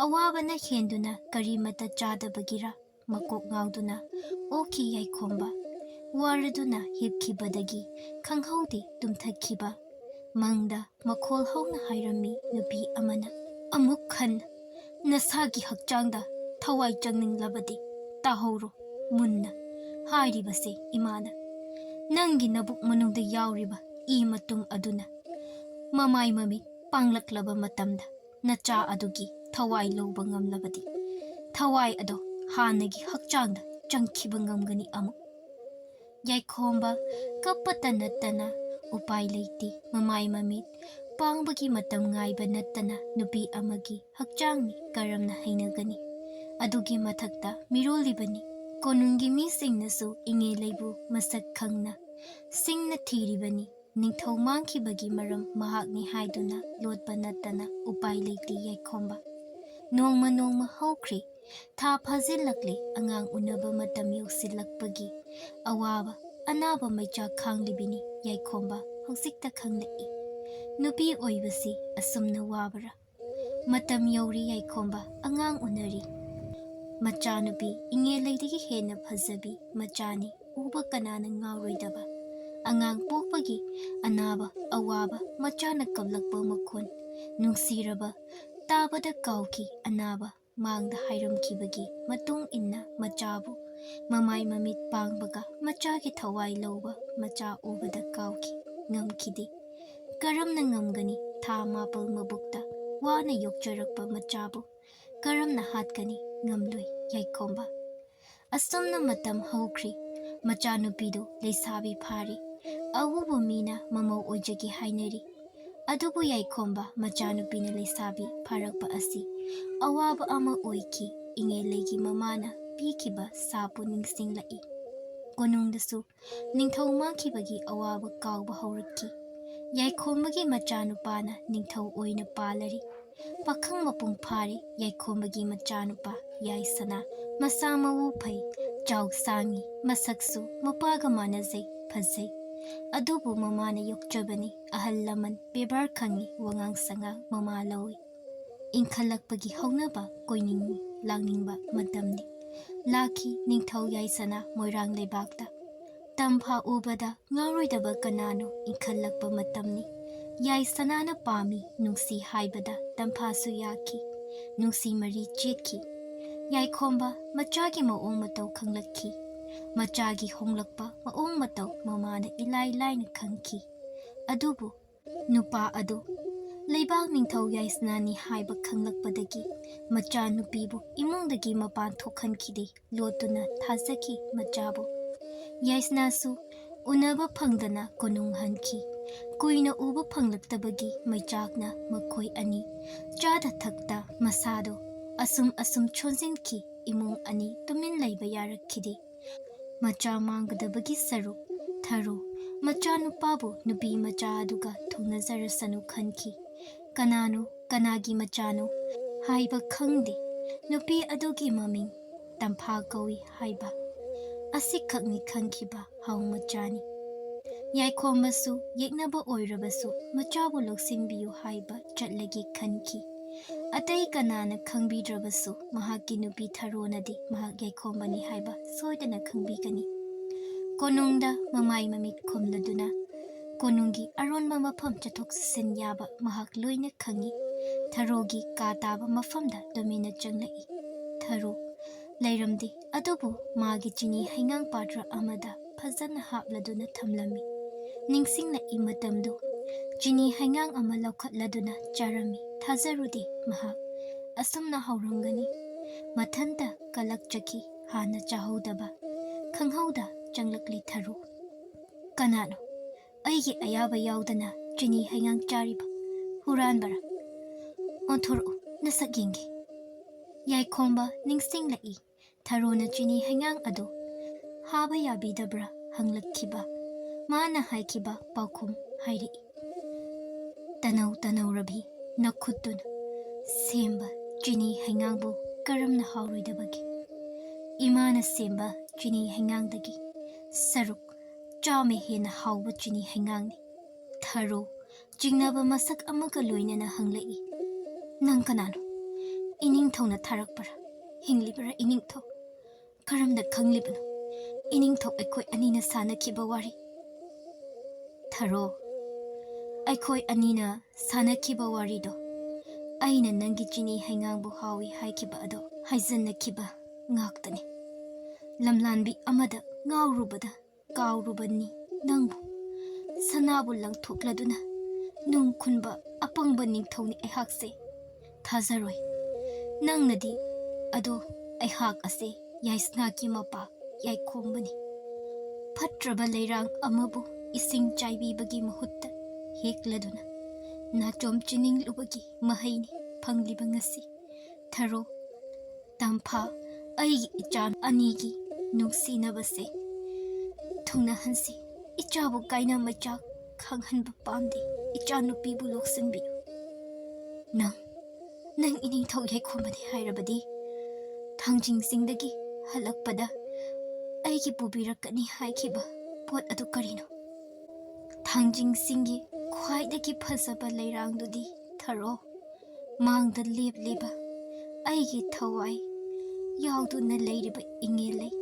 अवाबना हेंदुना करीमता चादबगिरा मकोक गाउदुना ओखि याइखोंबा वारदुना हिपखिबदगी खंगहौदि तुमथखिबा ꯃꯪꯗ ꯃꯈꯣꯜ ꯍꯧꯅ ꯍꯥꯏꯔꯝꯃꯤ ꯅꯨꯄꯤ ꯑꯃꯅ, ꯑꯃꯨꯛ ꯈꯟꯅ ꯅꯁꯥꯒꯤ ꯍꯛꯆꯥꯡꯗ ꯊꯋꯥꯏ ꯆꯪꯅꯤꯡꯂꯕꯗꯤ ꯇꯥꯍꯧꯔꯣ ꯃꯨꯟꯅ ꯍꯥꯏꯔꯤꯕꯁꯦ ꯏꯃꯥꯅ, ꯅꯪꯒꯤ ꯅꯕꯨꯛ ꯃꯅꯨꯡꯗ ꯌꯥꯎꯔꯤꯕ ꯏ ꯃꯇꯨꯝ ꯑꯗꯨꯅ ꯃꯃꯥꯏ ꯃꯃꯤꯠ ꯄꯥꯡꯂꯛꯂꯕ ꯃꯇꯝꯗ ꯅꯆꯥ ꯑꯗꯨꯒꯤ ꯊꯋꯥꯏ ꯂꯧꯕ ꯉꯝꯂꯕꯗꯤ ꯊꯋꯥꯏ ꯑꯗꯣ ꯍꯥꯟꯅꯒꯤ ꯍꯛꯆꯥꯡꯗ ꯆꯪꯈꯤꯕ ꯉꯝꯒꯅꯤ ꯑꯃꯨꯛ꯫ ꯌꯥꯏꯈꯣꯝꯕ ꯀꯞꯄꯇ ꯅꯠꯇꯅ ꯎꯄꯥꯏ ꯂꯩꯇꯦ, ꯃꯃꯥꯏ ꯃꯃꯤꯠ ꯄꯥꯡꯕꯒꯤ ꯃꯇꯝ ꯉꯥꯏꯕ ꯅꯠꯇꯅ ꯅꯨꯄꯤ ꯑꯃꯒꯤ ꯍꯛꯆꯥꯡꯅꯤ ꯀꯔꯝꯅ ꯍꯩꯅꯒꯅꯤ? ꯑꯗꯨꯒꯤ ꯃꯊꯛꯇ ꯃꯤꯔꯣꯜꯂꯤꯕꯅꯤ ꯀꯣꯅꯨꯡꯒꯤ ꯃꯤꯁꯤꯡꯅꯁꯨ ꯏꯉꯦꯜꯂꯩꯕꯨ ꯃꯁꯛ ꯈꯪꯅ ꯁꯤꯡꯅ ꯊꯤꯔꯤꯕꯅꯤ, ꯅꯤꯡꯊꯧ ꯃꯥꯡꯈꯤꯕꯒꯤ ꯃꯔꯝ ꯃꯍꯥꯛꯅꯤ ꯍꯥꯏꯗꯨꯅ ꯂꯣꯠꯄ ꯅꯠꯇꯅ ꯎꯄꯥꯏ ꯂꯩꯇꯦ ꯌꯥꯏꯈꯣꯝꯕ꯫ ꯅꯣꯡꯃ ꯅꯣꯡꯃ ꯍꯧꯈ꯭ꯔꯦ, ꯊꯥ ꯐꯥꯖꯤꯜꯂꯛꯂꯦ, ꯑꯉꯥꯡ ꯎꯅꯕ ꯃꯇꯝ ꯌꯧꯁꯤꯜꯂꯛꯄꯒꯤ ꯑꯋꯥꯕ ꯑꯅꯥꯕ ꯃꯩꯆꯥꯛ ꯈꯥꯡꯂꯤꯕꯅꯤ ꯌꯥꯏꯈꯣꯝꯕ ꯍꯧꯖꯤꯛꯇ ꯈꯪꯂꯛꯏ, ꯅꯨꯄꯤ ꯑꯣꯏꯕꯁꯤ ꯑꯁꯨꯝꯅ ꯋꯥꯕꯔꯥ? ꯃꯇꯝ ꯌꯧꯔꯤ ꯌꯥꯏꯈꯣꯝꯕ ꯑꯉꯥꯡ ꯎꯅꯔꯤ, ꯃꯆꯥꯅꯨꯄꯤ ꯏꯉꯦꯜꯂꯩꯗꯒꯤ ꯍꯦꯟꯅ ꯐꯖꯕꯤ ꯃꯆꯥꯅꯤ, ꯎꯕ ꯀꯅꯥꯅ ꯉꯥꯎꯔꯣꯏꯗꯕ? ꯑꯉꯥꯡ ꯄꯣꯛꯄꯒꯤ ꯑꯅꯥꯕ ꯑꯋꯥꯕ ꯃꯆꯥꯅ ꯀꯞꯂꯛꯄ ꯃꯈꯣꯟ ꯅꯨꯡꯁꯤꯔꯕ ꯇꯥꯕꯗ ꯀꯥꯎꯈꯤ, ꯑꯅꯥꯕ ꯃꯥꯡꯗ ꯍꯥꯏꯔꯝꯈꯤꯕꯒꯤ ꯃꯇꯨꯡ ꯏꯟꯅ ꯃꯆꯥꯕꯨ ꯃꯃꯥꯏ ꯃꯃꯤꯠ ꯄꯥꯡꯕꯒ ꯃꯆꯥꯒꯤ ꯊꯋꯥꯏ ꯂꯧꯕ ꯃꯆꯥ ꯎꯕꯗ ꯀꯥꯎꯈꯤ, ꯉꯝꯈꯤꯗꯦ꯫ ꯀꯔꯝꯅ ꯉꯝꯒꯅꯤ? ꯊꯥ 9 ꯃꯕꯨꯛꯇ ꯋꯥꯅ ꯌꯣꯛꯆꯔꯛꯄ ꯃꯆꯥꯕꯨ ꯀꯔꯝꯅ ꯍꯥꯠꯀꯅꯤ? ꯉꯝꯂꯣꯏ ꯌꯥꯏꯈꯣꯝꯕ꯫ ꯑꯁꯨꯝꯅ ꯃꯇꯝ ꯍꯧꯈ꯭ꯔꯤ, ꯃꯆꯥꯅꯨꯄꯤꯗꯨ ꯂꯩꯁꯥꯕꯤ ꯐꯥꯔꯤ, ꯑꯎꯕ ꯃꯤꯅ ꯃꯃꯧ ꯑꯣꯏꯖꯒꯦ ꯍꯥꯏꯅꯔꯤ꯫ ꯑꯗꯨꯕꯨ ꯌꯥꯏꯈꯣꯝꯕ ꯃꯆꯥꯅꯨꯄꯤꯅ ꯂꯩꯁꯥꯕꯤ ꯐꯥꯔꯛꯄ ꯑꯁꯤ ꯑꯋꯥꯕ ꯑꯃ ꯑꯣꯏꯈꯤ, ꯏꯉꯦꯜꯂꯩꯒꯤ ꯃꯃꯥꯅ ꯄꯤꯈꯤꯕ ꯁꯥꯄꯨ ꯅꯤꯡꯁꯤꯡꯂꯛꯏ꯫ ꯀꯣꯅꯨꯡꯗꯁꯨ ꯅꯤꯡꯊꯧ ꯃꯥꯡꯈꯤꯕꯒꯤ ꯑꯋꯥꯕ ꯀꯥꯎꯕ ꯍꯧꯔꯛꯈꯤ꯫ ꯌꯥꯏꯈꯣꯝꯕꯒꯤ ꯃꯆꯥꯅꯨꯄꯥꯅ ꯅꯤꯡꯊꯧ ꯑꯣꯏꯅ ꯄꯥꯜꯂꯔꯤ, ꯄꯥꯈꯪ ꯃꯄꯨꯡ ꯐꯥꯔꯤ ꯌꯥꯏꯈꯣꯝꯕꯒꯤ ꯃꯆꯥꯅꯨꯄꯥ ꯌꯥꯏꯁꯅꯥ, ꯃꯁꯥ ꯃꯎ ꯐꯩ, ꯆꯥꯎ ꯁꯥꯡꯉꯤ, ꯃꯁꯛꯁꯨ ꯃꯄꯥꯒ ꯃꯥꯟꯅꯖꯩ, ꯐꯖꯩ꯫ ꯑꯗꯨꯕꯨ ꯃꯃꯥꯅ ꯌꯣꯛꯆꯕꯅꯤ, ꯑꯍꯜ ꯂꯃꯟ ꯕꯦꯕꯥꯔ ꯈꯪꯉꯤ, ꯋꯥꯉꯥꯡ ꯁꯉꯥꯡ ꯃꯃꯥ ꯂꯧꯏ꯫ ꯏꯟꯈꯠꯂꯛꯄꯒꯤ ꯍꯧꯅꯕ ꯀꯣꯏꯅꯤꯡ ꯂꯥꯡꯅꯤꯡꯕ ꯃꯇꯝꯅꯤ꯫ ꯂꯥꯛꯈꯤ ꯅꯤꯡꯊꯧ ꯌꯥꯏꯁꯅꯥ ꯃꯣꯏꯔꯥꯡ ꯂꯩꯕꯥꯛꯇ, ꯇꯝꯐꯥ ꯎꯕꯗ ꯉꯥꯎꯔꯣꯏꯗꯕ ꯀꯅꯥꯅꯣ ꯏꯟꯈꯠꯂꯛꯄ ꯃꯇꯝꯅꯤ꯫ ꯌꯥꯏꯁꯅꯥꯅ ꯄꯥꯝꯃꯤ ꯅꯨꯡꯁꯤ ꯍꯥꯏꯕꯗ ꯇꯝꯐꯥꯁꯨ ꯌꯥꯈꯤ, ꯅꯨꯡꯁꯤ ꯃꯔꯤ ꯆꯦꯠꯈꯤ꯫ ꯌꯥꯏꯈꯣꯝꯕ ꯃꯆꯥꯒꯤ ꯃꯑꯣꯡ ꯃꯇꯧ ꯈꯪꯂꯛꯈꯤ, ꯃꯆꯥꯒꯤ ꯍꯣꯡꯂꯛꯄ ꯃꯑꯣꯡ ꯃꯇꯧ ꯃꯃꯥꯅ ꯏꯂꯥꯏ ꯂꯥꯏꯅ ꯈꯪꯈꯤ꯫ ꯑꯗꯨꯕꯨ ꯅꯨꯄꯥ ꯑꯗꯨ ꯂꯩꯕꯥꯛ ꯅꯤꯡꯊꯧ ꯌꯥꯏꯁꯅꯥꯅꯤ ꯍꯥꯏꯕ ꯈꯪꯂꯛꯄꯗꯒꯤ ꯃꯆꯥꯅꯨꯄꯤꯕꯨ ꯏꯃꯨꯡꯗꯒꯤ ꯃꯄꯥꯟ ꯊꯣꯛꯍꯟꯈꯤꯗꯦ, ꯂꯣꯠꯇꯨꯅ ꯊꯥꯖꯈꯤ ꯃꯆꯥꯕꯨ꯫ ꯌꯥꯏꯁꯅꯥꯁꯨ ꯎꯅꯕ ꯐꯪꯗꯅ ꯀꯣꯅꯨꯡ ꯍꯟꯈꯤ, ꯀꯨꯏꯅ ꯎꯕ ꯐꯪꯂꯛꯇꯕꯒꯤ ꯃꯩꯆꯥꯛꯅ ꯃꯈꯣꯏ ꯑꯅꯤ ꯆꯥꯗ ꯊꯛꯇ ꯃꯁꯥꯗꯣ ꯑꯁꯨꯝ ꯁꯣꯟꯖꯤꯟꯈꯤ, ꯏꯃꯨꯡ ꯑꯅꯤ ꯇꯨꯃꯤꯟ ꯂꯩꯕ ꯌꯥꯔꯛꯈꯤꯗꯦ꯫ ꯃꯆꯥ ꯃꯥꯡꯒꯗꯕꯒꯤ ꯁꯔꯨꯛ ꯊꯔꯣ ꯃꯆꯥꯅꯨꯄꯥꯕꯨ ꯅꯨꯄꯤ ꯃꯆꯥ ꯑꯗꯨꯒ ꯊꯨꯡꯅꯖꯔꯁꯅꯨ ꯈꯟꯈꯤ꯫ ꯀꯅꯥꯅꯣ ꯀꯅꯥꯒꯤ ꯃꯆꯥꯅꯣ ꯍꯥꯏꯕ ꯈꯪꯗꯦ, ꯅꯨꯄꯤ ꯑꯗꯨꯒꯤ ꯃꯃꯤꯡ ꯇꯝꯐꯥ ꯀꯧꯏ ꯍꯥꯏꯕ ꯑꯁꯤꯈꯛꯅꯤ ꯈꯪꯈꯤꯕ, ꯍꯥꯎ ꯃꯆꯥꯅꯤ꯫ ꯌꯥꯏꯈꯣꯝꯕꯁꯨ ꯌꯦꯛꯅꯕ ꯑꯣꯏꯔꯕꯁꯨ ꯃꯆꯥꯕꯨ ꯂꯧꯁꯤꯟꯕꯤꯌꯨ ꯍꯥꯏꯕ ꯆꯠꯂꯒꯦ ꯈꯟꯈꯤ꯫ ꯑꯇꯩ ꯀꯅꯥꯅ ꯈꯪꯕꯤꯗ꯭ꯔꯕꯁꯨ ꯃꯍꯥꯛꯀꯤ ꯅꯨꯄꯤ ꯊꯔꯣꯅꯗꯤ ꯃꯍꯥꯛ ꯌꯥꯏꯈꯣꯝꯕꯅꯤ ꯍꯥꯏꯕ ꯁꯣꯏꯗꯅ ꯈꯪꯕꯤꯒꯅꯤ꯫ ꯀꯣꯅꯨꯡꯗ ꯃꯃꯥꯏ ꯃꯃꯤꯠ ꯈꯨꯝꯂꯗꯨꯅ ꯀꯣꯅꯨꯡꯒꯤ ꯑꯔꯣꯟꯕ ꯃꯐꯝ ꯆꯠꯊꯣꯛ ꯆꯠꯁꯤꯟ ꯌꯥꯕ ꯃꯍꯥꯛ ꯂꯣꯏꯅ ꯈꯪꯏ꯫ ꯊꯔꯣꯒꯤ ꯀꯥ ꯇꯥꯕ ꯃꯐꯝꯗ ꯇꯨꯃꯤꯟꯅ ꯆꯪꯂꯛꯏ꯫ ꯊꯔꯣ ꯂꯩꯔꯝꯗꯦ, ꯑꯗꯨꯕꯨ ꯃꯥꯒꯤ ꯆꯤꯅꯤ ꯍꯩꯉꯥꯡ ꯄꯥꯇ꯭ꯔ ꯑꯃꯗ ꯐꯖꯅ ꯍꯥꯞꯂꯗꯨꯅ ꯊꯝꯂꯝꯃꯤ꯫ ꯅꯤꯡꯁꯤꯡꯂꯛꯏ ꯃꯇꯝꯗꯨ, ꯆꯤꯅꯤ ꯍꯩꯉꯥꯡ ꯑꯃ ꯂꯧꯈꯠꯂꯗꯨꯅ ꯆꯥꯔꯝꯃꯤ꯫ ꯊꯥꯖꯔꯨꯗꯦ ꯃꯍꯥꯛ ꯑꯁꯨꯝꯅ ꯍꯥꯎꯔꯝꯒꯅꯤ, ꯃꯊꯟꯇ ꯀꯂꯛꯆꯈꯤ, ꯍꯥꯟꯅ ꯆꯥꯍꯧꯗꯕ ꯈꯪꯍꯧꯗ ꯆꯪꯂꯛꯂꯤ ꯊꯔꯣ꯫ ꯀꯅꯥꯅꯣ ꯑꯩꯒꯤ ꯑꯌꯥꯕ ꯌꯥꯎꯗꯅ ꯆꯤꯅꯤ ꯍꯩꯉꯥꯡ ꯆꯥꯔꯤꯕ? ꯍꯨꯔꯥꯟꯕꯔꯥ? ꯑꯣꯟꯊꯣꯔꯛꯎ, ꯅꯁꯛ ꯌꯦꯡꯒꯦ꯫ ꯌꯥꯏꯈꯣꯝꯕ ꯅꯤꯡꯁꯤꯡꯂꯛꯏ, ꯊꯔꯣꯅ ꯆꯤꯅꯤ ꯍꯩꯉꯥꯡ ꯑꯗꯨ ꯍꯥꯕ ꯌꯥꯕꯤꯗꯕ꯭ꯔꯥ ꯍꯪꯂꯛꯈꯤꯕ, ꯃꯥꯅ ꯍꯥꯏꯈꯤꯕ ꯄꯥꯎꯈꯨꯝ ꯍꯥꯏꯔꯛꯏ꯫ ꯇꯅꯧ ꯇꯅꯧꯔꯕꯤ ꯅꯈꯨꯠꯇꯨꯅ ꯁꯦꯝꯕ ꯆꯤꯅꯤ ꯍꯩꯉꯥꯡꯕꯨ ꯀꯔꯝꯅ ꯍꯥꯎꯔꯣꯏꯗꯕꯒꯦ? ꯏꯃꯥꯅ ꯁꯦꯝꯕ ꯆꯤꯅꯤ ꯍꯩꯉꯥꯡꯗꯒꯤ ꯁꯔꯨꯛ ꯆꯥꯝꯃ ꯍꯦꯟꯅ ꯍꯥꯎꯕ ꯆꯤꯅꯤ ꯍꯩꯉꯥꯡꯅꯤ꯫ ꯊꯔꯣ ꯆꯤꯡꯅꯕ ꯃꯁꯛ ꯑꯃꯒ ꯂꯣꯏꯅꯅ ꯍꯪꯂꯛꯏ꯫ ꯅꯪ ꯀꯅꯥꯅꯣ? ꯏꯅꯤꯡꯊꯧꯅ ꯊꯥꯔꯛꯄꯔꯥ? ꯍꯤꯡꯂꯤꯕꯔꯥ ꯏꯅꯤꯡꯊꯧ? ꯀꯔꯝꯅ ꯈꯪꯂꯤꯕꯅꯣ ꯏꯅꯤꯡꯊꯧ ꯑꯩꯈꯣꯏ ꯑꯅꯤꯅ ꯁꯥꯅꯈꯤꯕ ꯋꯥꯔꯤ? ꯊꯔꯣ ꯑꯩꯈꯣꯏ ꯑꯅꯤꯅ ꯁꯥꯟꯅꯈꯤꯕ ꯋꯥꯔꯤꯗꯣ, ꯑꯩꯅ ꯅꯪꯒꯤ ꯆꯤꯅꯤ ꯍꯩꯉꯥꯡꯕꯨ ꯍꯥꯎꯏ ꯍꯥꯏꯈꯤꯕ ꯑꯗꯣ ꯍꯥꯏꯖꯟꯅꯈꯤꯕ ꯉꯥꯛꯇꯅꯤ꯫ ꯂꯝꯂꯥꯟꯕꯤ ꯑꯃꯗ ꯉꯥꯎꯔꯨꯕꯗ ꯀꯥꯎꯔꯨꯕꯅꯤ ꯅꯪꯕꯨ, ꯁꯅꯥꯕꯨ ꯂꯪꯊꯣꯛꯂꯗꯨꯅ ꯅꯨꯡ ꯈꯨꯟꯕ ꯑꯄꯪꯕ ꯅꯤꯡꯊꯧꯅꯤ ꯑꯩꯍꯥꯛꯁꯦ꯫ ꯊꯥꯖꯔꯣꯏ ꯅꯪꯅꯗꯤ, ꯑꯗꯣ ꯑꯩꯍꯥꯛ ꯑꯁꯦ ꯌꯥꯏꯁꯅꯥꯒꯤ ꯃꯄꯥ ꯌꯥꯏꯈꯣꯝꯕꯅꯤ꯫ ꯐꯠꯇ꯭ꯔꯕ ꯂꯩꯔꯥꯡ ꯑꯃꯕꯨ ꯏꯁꯤꯡ ꯆꯥꯏꯕꯤꯕꯒꯤ ꯃꯍꯨꯠꯇ ꯍꯦꯛꯂꯗꯨꯅ ꯅꯥꯆꯣꯝ ꯆꯤꯅꯤꯡꯂꯨꯕꯒꯤ ꯃꯍꯩꯅꯤ ꯐꯪꯂꯤꯕ ꯉꯁꯤ꯫ ꯊꯔꯣ, ꯇꯝꯐꯥ, ꯑꯩꯒꯤ ꯏꯆꯥ ꯑꯅꯤꯒꯤ ꯅꯨꯡꯁꯤꯅꯕꯁꯦ ꯊꯨꯡꯅꯍꯟꯁꯤ꯫ ꯏꯆꯥꯕꯨ ꯀꯥꯏꯅ ꯃꯩꯆꯥꯛ ꯈꯪꯍꯟꯕ ꯄꯥꯝꯗꯦ꯫ ꯏꯆꯥꯅꯨꯄꯤꯕꯨ ꯂꯧꯁꯤꯟꯕꯤꯌꯨ꯫ ꯅꯪ ꯏꯅꯤꯡꯊꯧ ꯌꯥꯏꯈꯣꯝꯕꯅꯤ ꯍꯥꯏꯔꯕꯗꯤ ꯊꯥꯡꯖꯤꯡꯁꯤꯡꯗꯒꯤ ꯍꯜꯂꯛꯄꯗ ꯑꯩꯒꯤ ꯄꯨꯕꯤꯔꯛꯀꯅꯤ ꯍꯥꯏꯈꯤꯕ ꯄꯣꯠ ꯑꯗꯨ ꯀꯔꯤꯅꯣ? ꯊꯥꯡꯖꯤꯡꯁꯤꯡꯒꯤ ꯈ꯭ꯋꯥꯏꯗꯒꯤ ꯐꯖꯕ ꯂꯩꯔꯥꯡꯗꯨꯗꯤ ꯊꯔꯣ, ꯃꯥꯡꯗ ꯂꯦꯞꯂꯤꯕ ꯑꯩꯒꯤ ꯊꯋꯥꯏ ꯌꯥꯎꯗꯨꯅ ꯂꯩꯔꯤꯕ ꯏꯉꯦꯜꯂꯩ,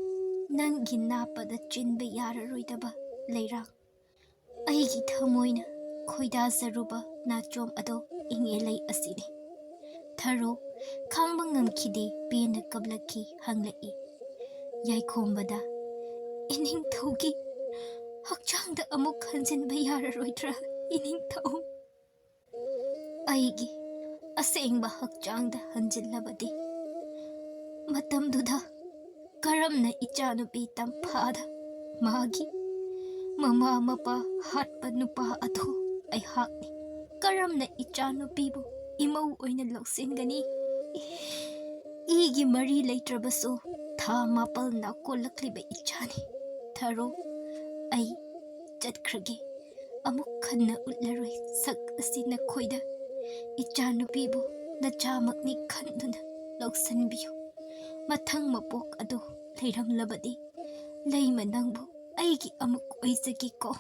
ꯅꯪꯒꯤ ꯅꯥꯞꯄꯗ ꯆꯤꯟꯕ ꯌꯥꯔꯔꯣꯏꯗꯕ ꯂꯩꯔꯥꯡ, ꯑꯩꯒꯤ ꯊꯃꯣꯏꯅ ꯈꯣꯏꯗꯥꯖꯔꯨꯕ ꯅꯥꯆꯣꯝ ꯑꯗꯣ ꯏꯉꯦꯜꯂꯩ ꯑꯁꯤꯅꯤ꯫ ꯊꯔꯣ ꯈꯥꯡꯕ ꯉꯝꯈꯤꯗꯦ, ꯄꯦꯟꯅ ꯀꯞꯂꯛꯈꯤ, ꯍꯪꯂꯛꯏ ꯌꯥꯏꯈꯣꯝꯕꯗ, ꯏꯅꯤꯡꯊꯧꯒꯤ ꯍꯛꯆꯥꯡꯗ ꯑꯃꯨꯛ ꯍꯟꯖꯤꯟꯕ ꯌꯥꯔꯔꯣꯏꯗ꯭ꯔꯥ ꯏꯅꯤꯡꯊꯧ? ꯑꯩꯒꯤ ꯑꯁꯦꯡꯕ ꯍꯛꯆꯥꯡꯗ ꯍꯟꯖꯤꯜꯂꯕꯗꯤ ꯃꯇꯝꯗꯨꯗ ꯀꯔꯝꯅ ꯏꯆꯥꯅꯨꯄꯤ ꯇꯝꯐꯥꯗ ꯃꯥꯒꯤ ꯃꯃꯥ ꯃꯄꯥ ꯍꯥꯠꯄ ꯅꯨꯄꯥ ꯑꯗꯨ ꯑꯩꯍꯥꯛꯅꯤ, ꯀꯔꯝꯅ ꯏꯆꯥꯅꯨꯄꯤꯕꯨ ꯏꯃꯧ ꯑꯣꯏꯅ ꯂꯧꯁꯤꯟꯒꯅꯤ? ꯏꯒꯤ ꯃꯔꯤ ꯂꯩꯇ꯭ꯔꯕꯁꯨ ꯊꯥ 9 ꯅꯥꯀꯣꯜꯂꯛꯂꯤꯕ ꯏꯆꯥꯅꯤ꯫ ꯊꯔꯣ, ꯑꯩ ꯆꯠꯈ꯭ꯔꯒꯦ, ꯑꯃꯨꯛ ꯍꯟꯅ ꯎꯠꯂꯔꯣꯏ ꯁꯛ ꯑꯁꯤ ꯅꯈꯣꯏꯗ꯫ ꯏꯆꯥꯅꯨꯄꯤꯕꯨ ꯅꯆꯥꯃꯛꯅꯤ ꯈꯟꯗꯨꯅ ꯂꯧꯁꯤꯟꯕꯤꯌꯨ꯫ ꯃꯊꯪ ꯃꯄꯣꯛ ꯑꯗꯨ ꯂꯩꯔꯝꯂꯕꯗꯤ ꯂꯩꯃ ꯅꯪꯕꯨ ꯑꯩꯒꯤ ꯑꯃꯨꯛ ꯑꯣꯏꯖꯒꯦꯀꯣ꯫